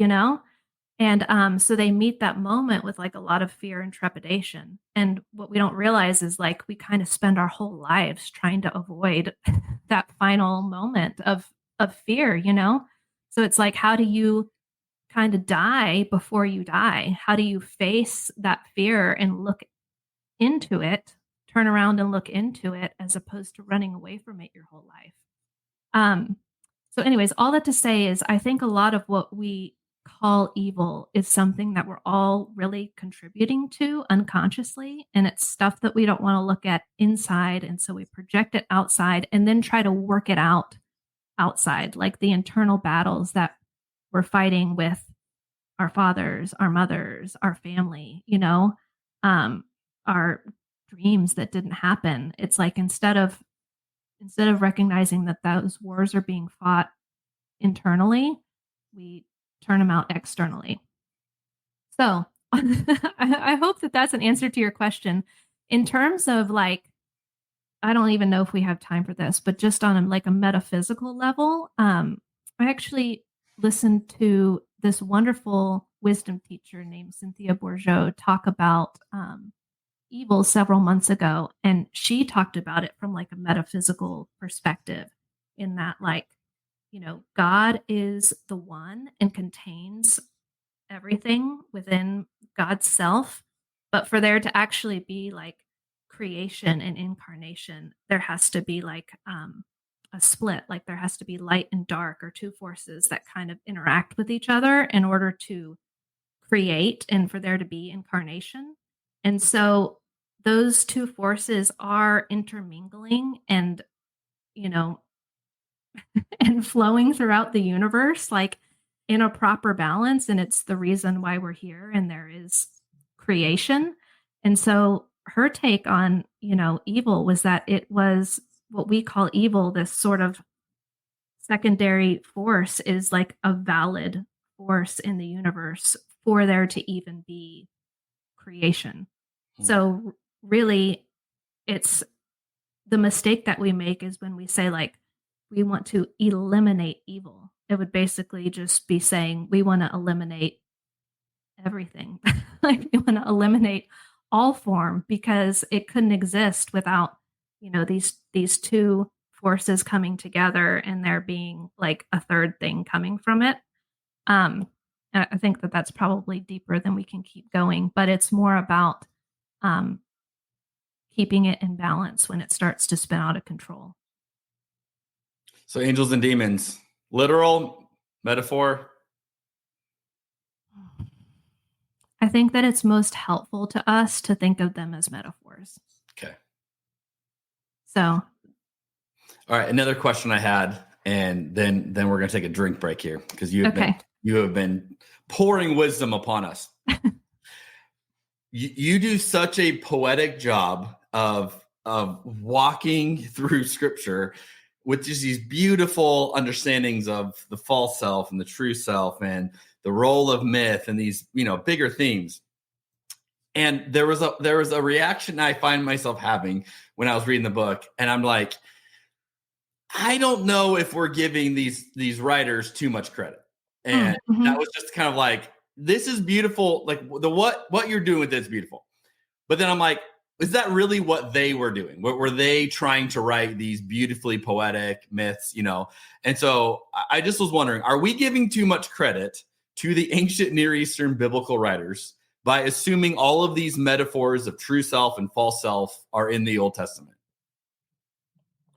And so they meet that moment with like a lot of fear and trepidation. And what we don't realize is like we kind of spend our whole lives trying to avoid that final moment of fear, So it's like, how do you kind of die before you die? How do you face that fear and look into it, turn around and look into it, as opposed to running away from it your whole life? So anyways, all that to say is I think a lot of what we call evil is something that we're all really contributing to unconsciously. And it's stuff that we don't want to look at inside. And so we project it outside and then try to work it out outside, like the internal battles that we're fighting with our fathers, our mothers, our family, our dreams that didn't happen. It's like instead of recognizing that those wars are being fought internally, we turn them out externally. So I hope that that's an answer to your question. In terms of like I don't even know if we have time for this, but just on like a metaphysical level, I actually listened to this wonderful wisdom teacher named Cynthia Bourgeot talk about evil several months ago. And she talked about it from like a metaphysical perspective, in that, like, God is the one and contains everything within God's self. But for there to actually be like creation and incarnation, there has to be like a split. Like there has to be light and dark, or two forces that kind of interact with each other in order to create and for there to be incarnation. And so those two forces are intermingling and, and flowing throughout the universe, like in a proper balance. And it's the reason why we're here and there is creation. And so her take on, evil was that it was what we call evil, this sort of secondary force, is like a valid force in the universe for there to even be creation. So really, it's the mistake that we make is when we say like we want to eliminate evil. It would basically just be saying we want to eliminate everything. Like we want to eliminate all form, because it couldn't exist without, these two forces coming together and there being like a third thing coming from it. I think that that's probably deeper than we can keep going, but it's more about keeping it in balance when it starts to spin out of control. So angels and demons, literal, metaphor? I think that it's most helpful to us to think of them as metaphors. Okay. So. All right. Another question I had, and then we're going to take a drink break here, because you have been pouring wisdom upon us. You do such a poetic job of walking through scripture with just these beautiful understandings of the false self and the true self and the role of myth and these, bigger themes. And there was a reaction I find myself having when I was reading the book. And I'm like, I don't know if we're giving these writers too much credit. And that was just kind of like, this is beautiful. Like what you're doing with this is beautiful. But then I'm like, is that really what they were doing? What were they trying to write these beautifully poetic myths, And so I just was wondering, are we giving too much credit to the ancient Near Eastern biblical writers by assuming all of these metaphors of true self and false self are in the Old Testament?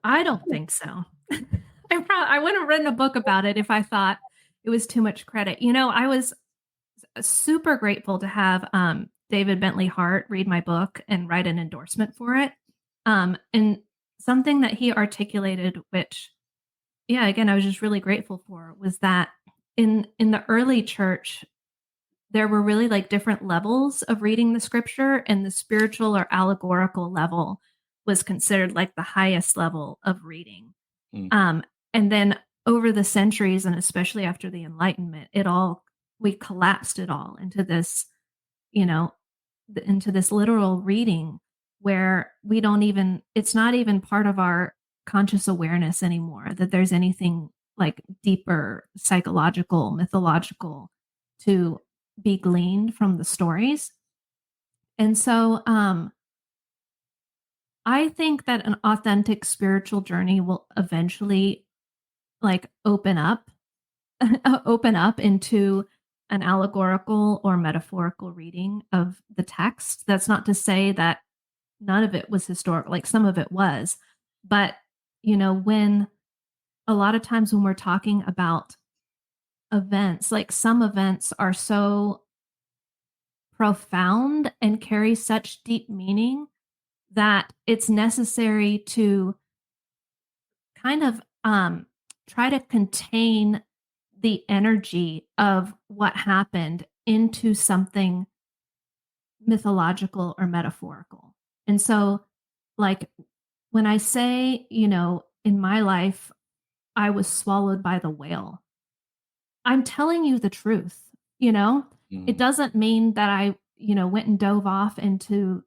I don't think so. I wouldn't have written a book about it if I thought it was too much credit. I was super grateful to have David Bentley Hart read my book and write an endorsement for it. And something that he articulated, which, again, I was just really grateful for, was that in the early church, there were really like different levels of reading the scripture, and the spiritual or allegorical level was considered like the highest level of reading. And then over the centuries, and especially after the Enlightenment, we collapsed it all into this, into this literal reading where it's not even part of our conscious awareness anymore that there's anything like deeper, psychological, mythological to be gleaned from the stories. And so I think that an authentic spiritual journey will eventually like open up into an allegorical or metaphorical reading of the text. That's not to say that none of it was historical, like some of it was, but when a lot of times when we're talking about events, like some events are so profound and carry such deep meaning that it's necessary to kind of try to contain the energy of what happened into something mythological or metaphorical. And so, like, when I say, in my life, I was swallowed by the whale, I'm telling you the truth, It doesn't mean that I, went and dove off into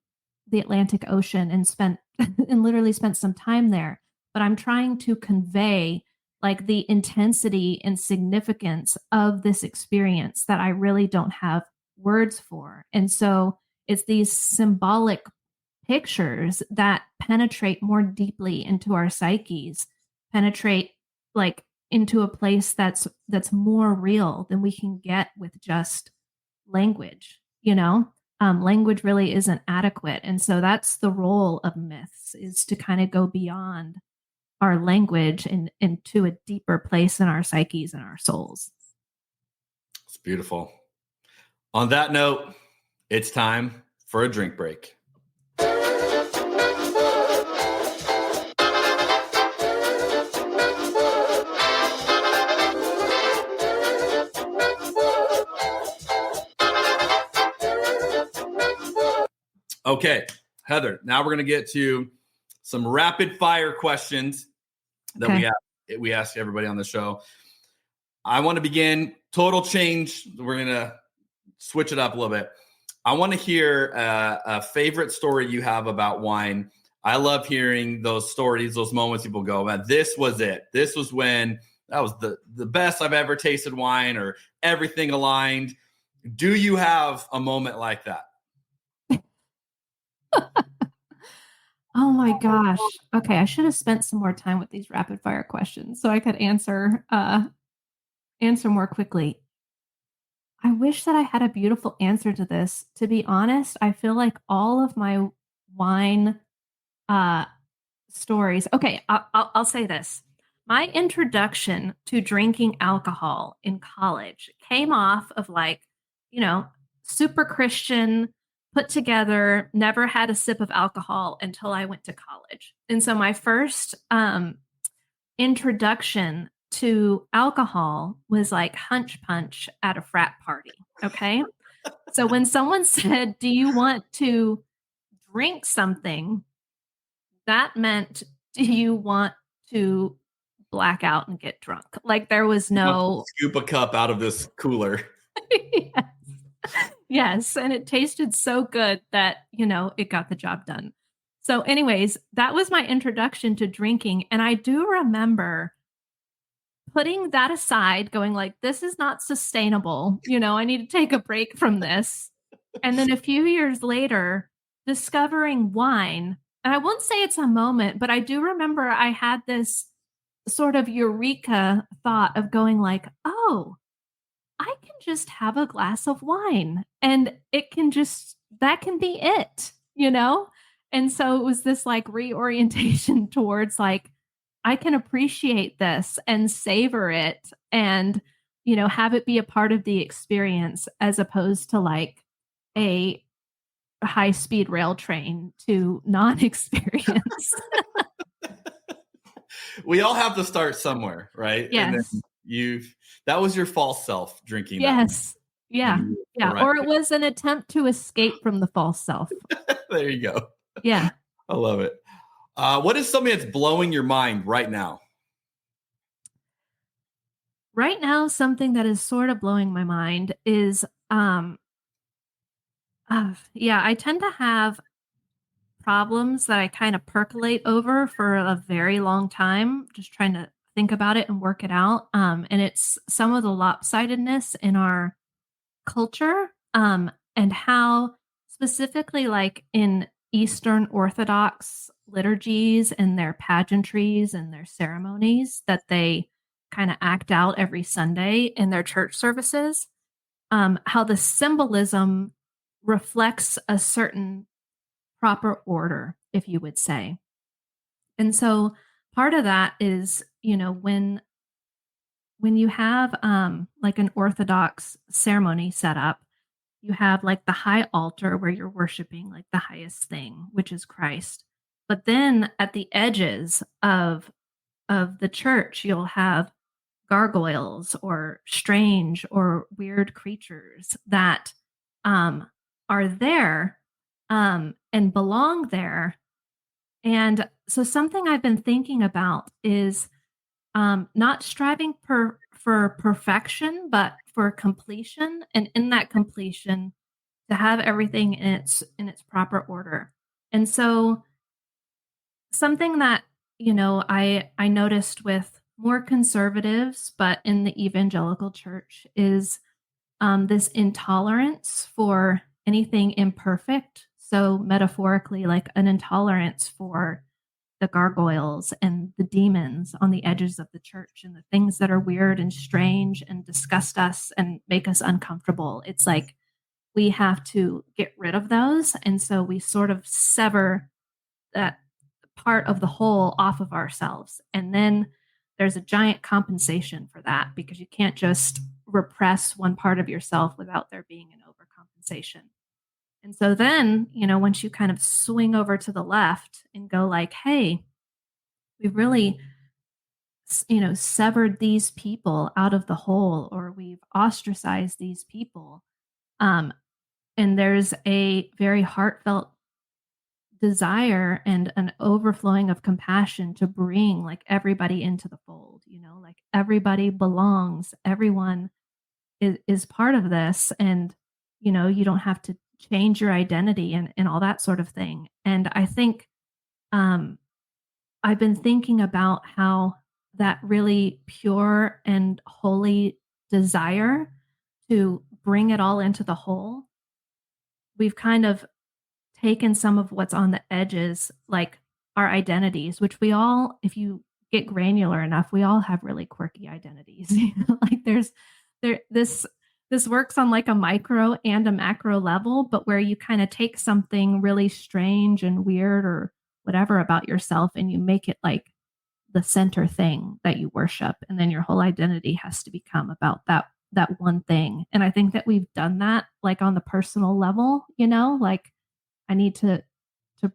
the Atlantic Ocean and spent and literally spent some time there, but I'm trying to convey like the intensity and significance of this experience that I really don't have words for. And so it's these symbolic pictures that penetrate more deeply into our psyches, penetrate like into a place that's more real than we can get with just language, you know? Language really isn't adequate. And so that's the role of myths, is to kind of go beyond our language and into a deeper place in our psyches and our souls. It's beautiful. On that note, it's time for a drink break. Okay, Heather, now we're going to get to some rapid fire questions that we ask everybody on the show. I want to begin total change. We're going to switch it up a little bit. I want to hear a favorite story you have about wine. I love hearing those stories, those moments people go, man, this was it. This was when that was the best I've ever tasted wine, or everything aligned. Do you have a moment like that? Oh my gosh. Okay, I should have spent some more time with these rapid fire questions so I could answer more quickly. I wish that I had a beautiful answer to this. To be honest, I feel like all of my wine stories. Okay, I'll say this. My introduction to drinking alcohol in college came off of like, you know, super Christian, put together, never had a sip of alcohol until I went to college. And so my first introduction to alcohol was like hunch punch at a frat party. Okay. So when someone said, do you want to drink something? That meant, do you want to black out and get drunk? Like there was no scoop a cup out of this cooler. Yes. Yes. And it tasted so good that, you know, it got the job done. So anyways, that was my introduction to drinking. And I do remember putting that aside, going like, this is not sustainable. You know, I need to take a break from this. And then a few years later, discovering wine. And I won't say it's a moment, but I do remember I had this sort of eureka thought of going like, oh, I can just have a glass of wine and that can be it, you know? And so it was this like reorientation towards like, I can appreciate this and savor it and, you know, have it be a part of the experience as opposed to like a high-speed rail train to non-experience. We all have to start somewhere, right? Yes. And then that was your false self drinking. Yes. Yeah. Yeah. Right. Or it was an attempt to escape from the false self. There you go. Yeah. I love it. What is something that's blowing your mind right now? Right now, something that is sort of blowing my mind is, I tend to have problems that I kind of percolate over for a very long time, just trying to think about it and work it out. And it's some of the lopsidedness in our culture, and how specifically like in Eastern Orthodox liturgies and their pageantries and their ceremonies that they kind of act out every Sunday in their church services, how the symbolism reflects a certain proper order, if you would say. And so part of that is, you know, when you have like an Orthodox ceremony set up, you have like the high altar where you're worshiping like the highest thing, which is Christ. But then at the edges of the church, you'll have gargoyles or strange or weird creatures that are there and belong there. And so something I've been thinking about is not striving for perfection, but for completion. And in that completion, to have everything in its proper order. And so something that, I noticed with more conservatives, but in the evangelical church is this intolerance for anything imperfect. So metaphorically, like an intolerance for the gargoyles and the demons on the edges of the church and the things that are weird and strange and disgust us and make us uncomfortable. It's like we have to get rid of those. And so we sort of sever that part of the whole off of ourselves. And then there's a giant compensation for that because you can't just repress one part of yourself without there being an overcompensation. And so then, once you kind of swing over to the left and go like, hey, we've really, severed these people out of the whole, or we've ostracized these people. And there's a very heartfelt desire and an overflowing of compassion to bring like everybody into the fold, like everybody belongs, everyone is part of this. And, you don't have to change your identity and all that sort of thing. And I think I've been thinking about how that really pure and holy desire to bring it all into the whole, we've kind of taken some of what's on the edges, like our identities, which we all, if you get granular enough, we all have really quirky identities. Like this works on like a micro and a macro level, but where you kind of take something really strange and weird or whatever about yourself and you make it like the center thing that you worship, and then your whole identity has to become about that one thing. And I think that we've done that like on the personal level, like I need to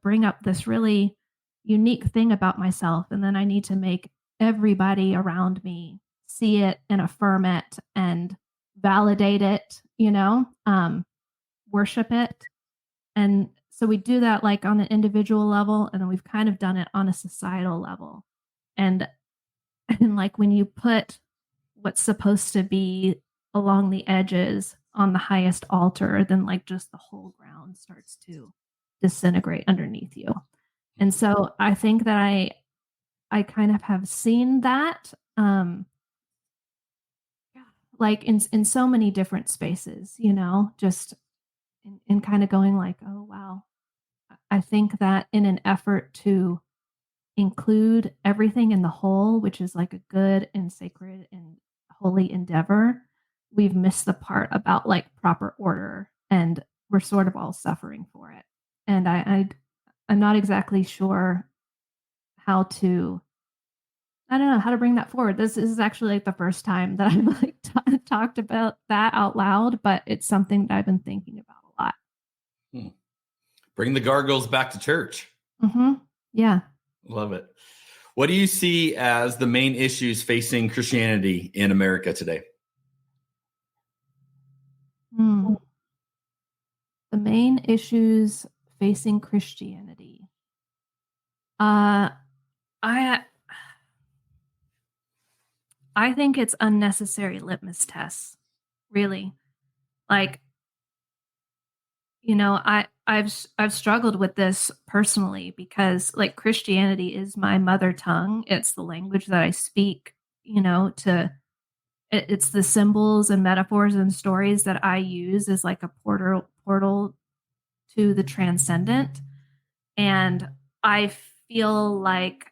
bring up this really unique thing about myself, and then I need to make everybody around me see it and affirm it and validate it, worship it. And so we do that like on an individual level, and then we've kind of done it on a societal level. And like when you put what's supposed to be along the edges on the highest altar, then like just the whole ground starts to disintegrate underneath you. And so I think that I kind of have seen that like in so many different spaces, just in kind of going like, oh wow. I think that in an effort to include everything in the whole, which is like a good and sacred and holy endeavor, we've missed the part about like proper order, and we're sort of all suffering for it. And I'm not exactly sure how to, I don't know how to bring that forward. This is actually like the first time that I've like talked about that out loud, but it's something that I've been thinking about a lot. Bring the gargoyles back to church. Mm-hmm. Yeah. Love it. What do you see as the main issues facing Christianity in America today? The main issues facing Christianity. I think it's unnecessary litmus tests, really. Like, I've struggled with this personally because like Christianity is my mother tongue. It's the language that I speak, it's the symbols and metaphors and stories that I use as like a portal to the transcendent. And I feel like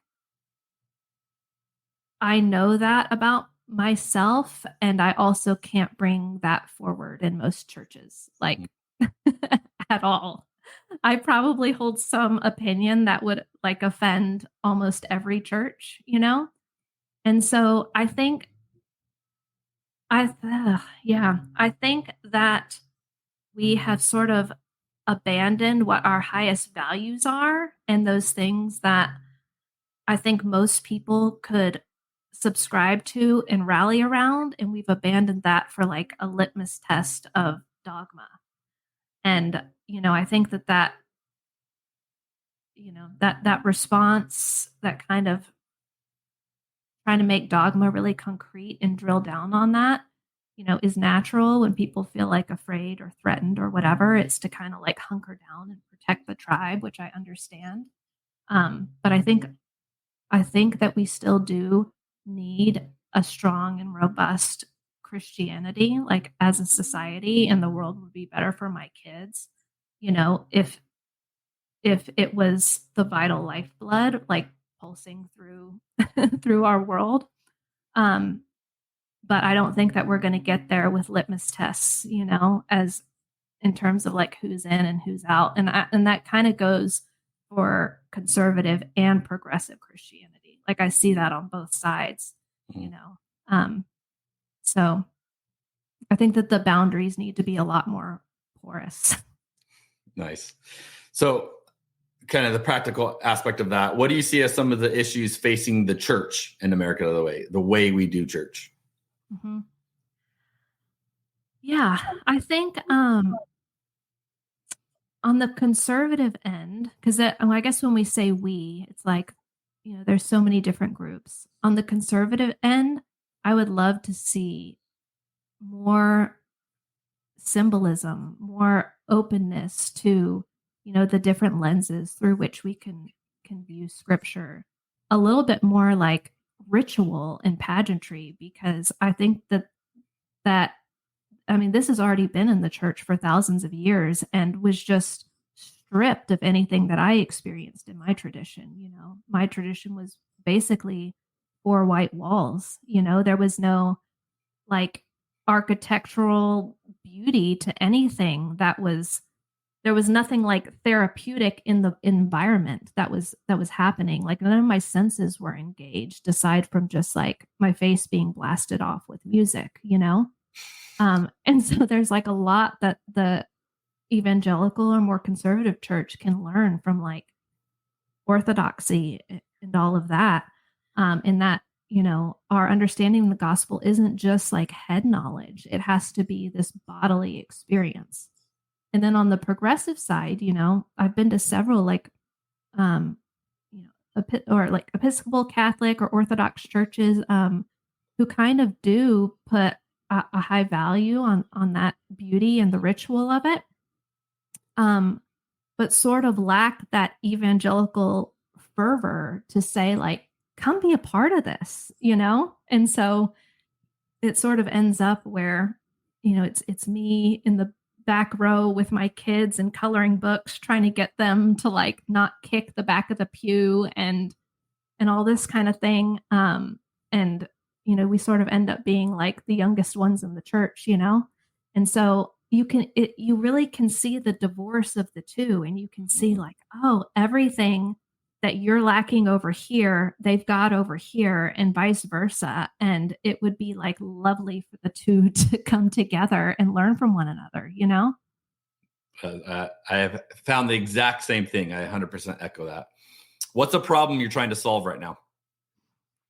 I know that about myself, and I also can't bring that forward in most churches, like at all. I probably hold some opinion that would like offend almost every church, And so I think I think that we have sort of abandoned what our highest values are, and those things that I think most people could subscribe to and rally around, and we've abandoned that for like a litmus test of dogma. And I think that response, that kind of trying to make dogma really concrete and drill down on that, is natural when people feel like afraid or threatened or whatever. It's to kind of like hunker down and protect the tribe, which I understand. But I think that we still do need a strong and robust Christianity, like as a society, and the world would be better for my kids, if it was the vital lifeblood, like pulsing through through our world. But I don't think that we're going to get there with litmus tests, as in terms of like who's in and who's out, and that kind of goes for conservative and progressive Christianity. Like I see that on both sides, So I think that the boundaries need to be a lot more porous. Nice. So kind of the practical aspect of that, what do you see as some of the issues facing the church in America, the way we do church? Mm-hmm. Yeah, I think on the conservative end, because I guess when we say we, it's like, there's so many different groups. On the conservative end, I would love to see more symbolism, more openness to, the different lenses through which we can view scripture, a little bit more like ritual and pageantry, because I think that this has already been in the church for thousands of years and was just stripped of anything that I experienced in my tradition. My tradition was basically 4 white walls. There was no like architectural beauty to anything there was nothing like therapeutic in the environment that was happening. Like none of my senses were engaged aside from just like my face being blasted off with music, and so there's like a lot that the evangelical or more conservative church can learn from like orthodoxy and all of that. In that, our understanding of the gospel isn't just like head knowledge. It has to be this bodily experience. And then on the progressive side, I've been to several like, Episcopal, Catholic, or Orthodox churches who kind of do put a high value on that beauty and the ritual of it, but sort of lack that evangelical fervor to say like, come be a part of this, And so it sort of ends up where, it's me in the back row with my kids and coloring books, trying to get them to like not kick the back of the pew and all this kind of thing. And we sort of end up being like the youngest ones in the church, and so you really can see the divorce of the two, and you can see like, oh, everything that you're lacking over here, they've got over here, and vice versa. And it would be like lovely for the two to come together and learn from one another, I have found the exact same thing. I 100% echo that. What's a problem you're trying to solve right now?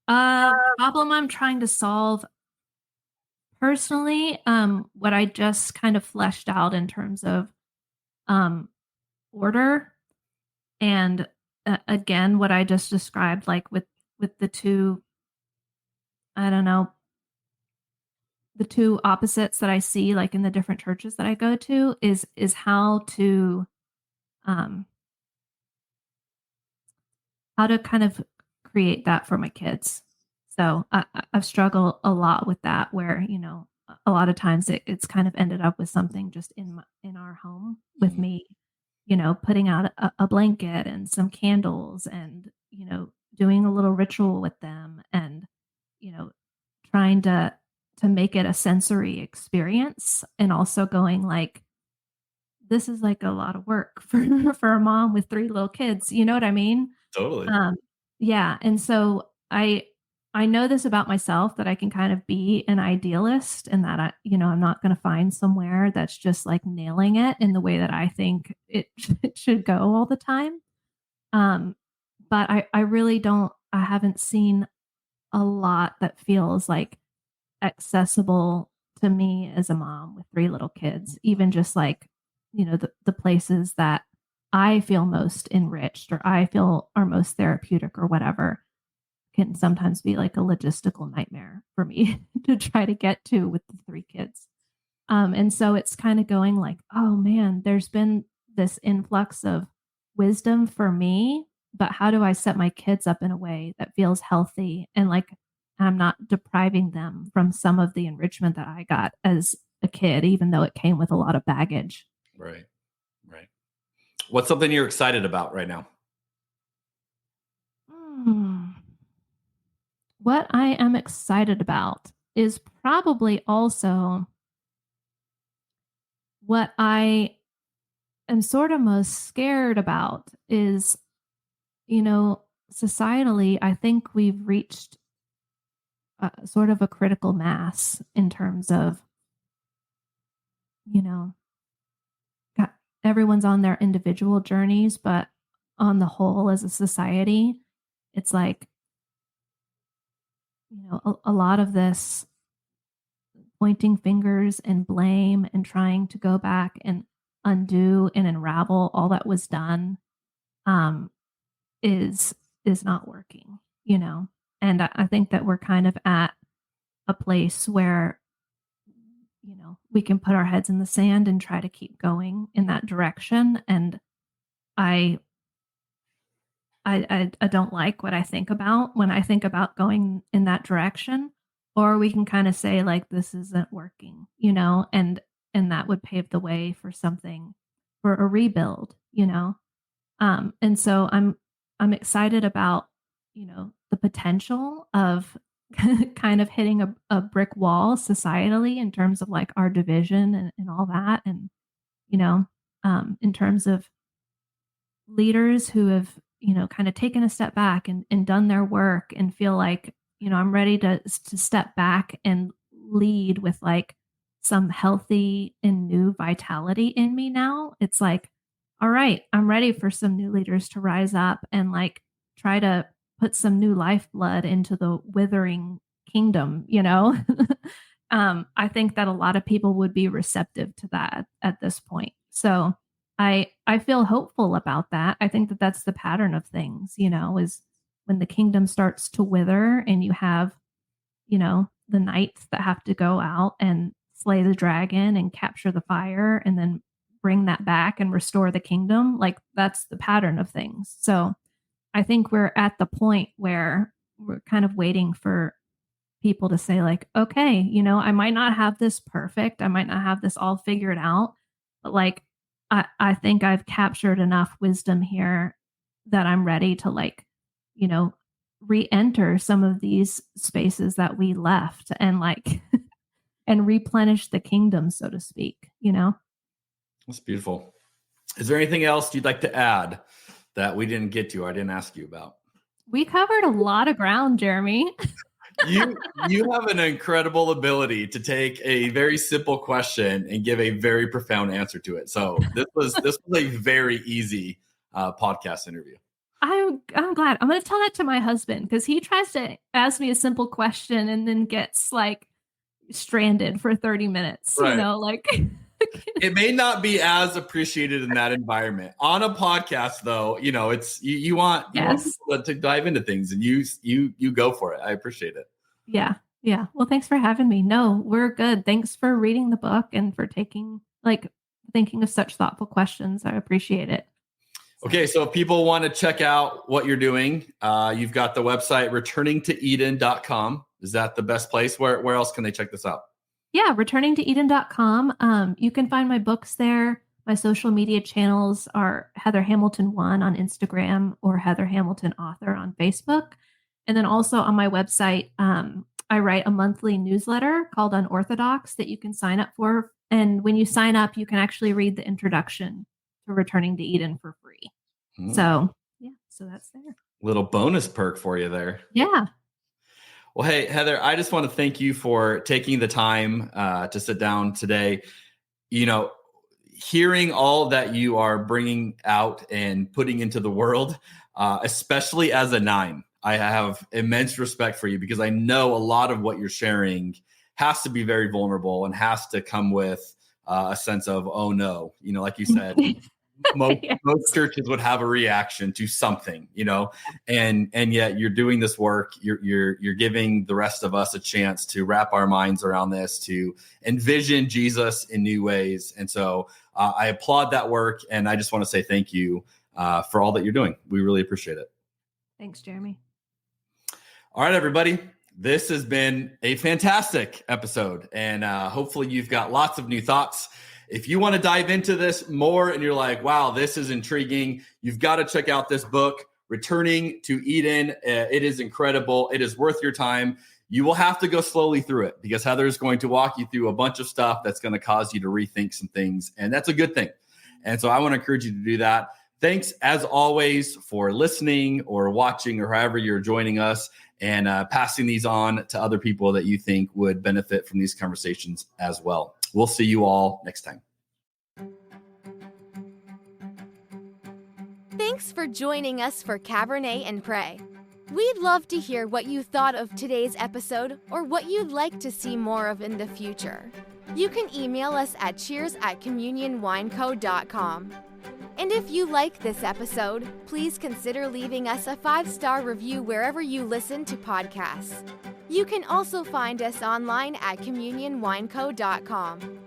Problem I'm trying to solve personally, what I just kind of fleshed out in terms of order, and again, what I just described, like with the two, I don't know, the two opposites that I see, like in the different churches that I go to, is how to kind of create that for my kids. So I've struggled a lot with that, where a lot of times it's kind of ended up with something just in our home with me, putting out a blanket and some candles, and doing a little ritual with them, and trying to make it a sensory experience, and also going like, this is like a lot of work for a mom with 3 little kids. You know what I mean? Totally. Yeah. And so I know this about myself, that I can kind of be an idealist, and that I'm not going to find somewhere that's just like nailing it in the way that I think it should go all the time. But I really I haven't seen a lot that feels like accessible to me as a mom with 3 little kids, even just like, the places that I feel most enriched, or I feel are most therapeutic, or whatever, can sometimes be like a logistical nightmare for me to try to get to with the 3 kids. And so it's kind of going like, oh man, there's been this influx of wisdom for me but how do I set my kids up in a way that feels healthy and like I'm not depriving them from some of the enrichment that I got as a kid, even though it came with a lot of baggage. Right. Right. What's something you're excited about right now? What I am excited about is probably also what I am sort of most scared about is, societally, I think we've reached sort of a critical mass in terms of, everyone's on their individual journeys, but on the whole, as a society, it's like, a lot of this pointing fingers and blame and trying to go back and undo and unravel all that was done is not working, and I think that we're kind of at a place where we can put our heads in the sand and try to keep going in that direction. And I don't like what I think about when I think about going in that direction. Or we can kind of say like, this isn't working, and that would pave the way for something, for a rebuild, and so I'm excited about, the potential of kind of hitting a brick wall societally in terms of like our division and all that. And, in terms of leaders who have, kind of taken a step back and done their work and feel like, I'm ready to step back and lead with like some healthy and new vitality in me now. It's like, all right, I'm ready for some new leaders to rise up and like try to put some new lifeblood into the withering kingdom, I think that a lot of people would be receptive to that at this point. So I feel hopeful about that. I think that that's the pattern of things, is when the kingdom starts to wither and you have, the knights that have to go out and slay the dragon and capture the fire and then bring that back and restore the kingdom. Like that's the pattern of things. So I think we're at the point where we're kind of waiting for people to say like, okay, I might not have this perfect. I might not have this all figured out, but like, I think I've captured enough wisdom here that I'm ready to like, re-enter some of these spaces that we left and like, and replenish the kingdom, so to speak, That's beautiful. Is there anything else you'd like to add that we didn't get to or I didn't ask you about? We covered a lot of ground, Jeremy. You have an incredible ability to take a very simple question and give a very profound answer to it. So this was a very easy podcast interview. I'm glad. I'm going to tell that to my husband because he tries to ask me a simple question and then gets like stranded for 30 minutes. Right. Like it may not be as appreciated in that environment. On a podcast, though, it's you want people to dive into things, and you go for it. I appreciate it. Yeah. Well, thanks for having me. No, we're good. Thanks for reading the book and for thinking of such thoughtful questions. I appreciate it. Okay, so if people want to check out what you're doing, you've got the website returningtoeden.com. Is that the best place? Where else can they check this out? Yeah, returningtoeden.com. You can find my books there. My social media channels are Heather Hamilton 1 on Instagram or Heather Hamilton Author on Facebook. And then also on my website, I write a monthly newsletter called Unorthodox that you can sign up for. And when you sign up, you can actually read the introduction to Returning to Eden for free. So that's there. Little bonus perk for you there. Yeah. Well, hey, Heather, I just want to thank you for taking the time to sit down today. Hearing all that you are bringing out and putting into the world, especially as a 9, I have immense respect for you because I know a lot of what you're sharing has to be very vulnerable and has to come with a sense of, oh no, like you said, most churches would have a reaction to something, and yet you're doing this work. You're giving the rest of us a chance to wrap our minds around this, to envision Jesus in new ways. And so I applaud that work. And I just want to say thank you for all that you're doing. We really appreciate it. Thanks, Jeremy. All right, everybody. This has been a fantastic episode, and hopefully you've got lots of new thoughts. If you want to dive into this more and you're like, wow, this is intriguing, you've got to check out this book, Returning to Eden. It is incredible. It is worth your time. You will have to go slowly through it because Heather is going to walk you through a bunch of stuff that's going to cause you to rethink some things, and that's a good thing. And so I want to encourage you to do that. Thanks, as always, for listening or watching or however you're joining us, and passing these on to other people that you think would benefit from these conversations as well. We'll see you all next time. Thanks for joining us for Cabernet and Pray. We'd love to hear what you thought of today's episode or what you'd like to see more of in the future. You can email us at cheers@communionwineco.com. And if you like this episode, please consider leaving us a 5-star review wherever you listen to podcasts. You can also find us online at communionwineco.com.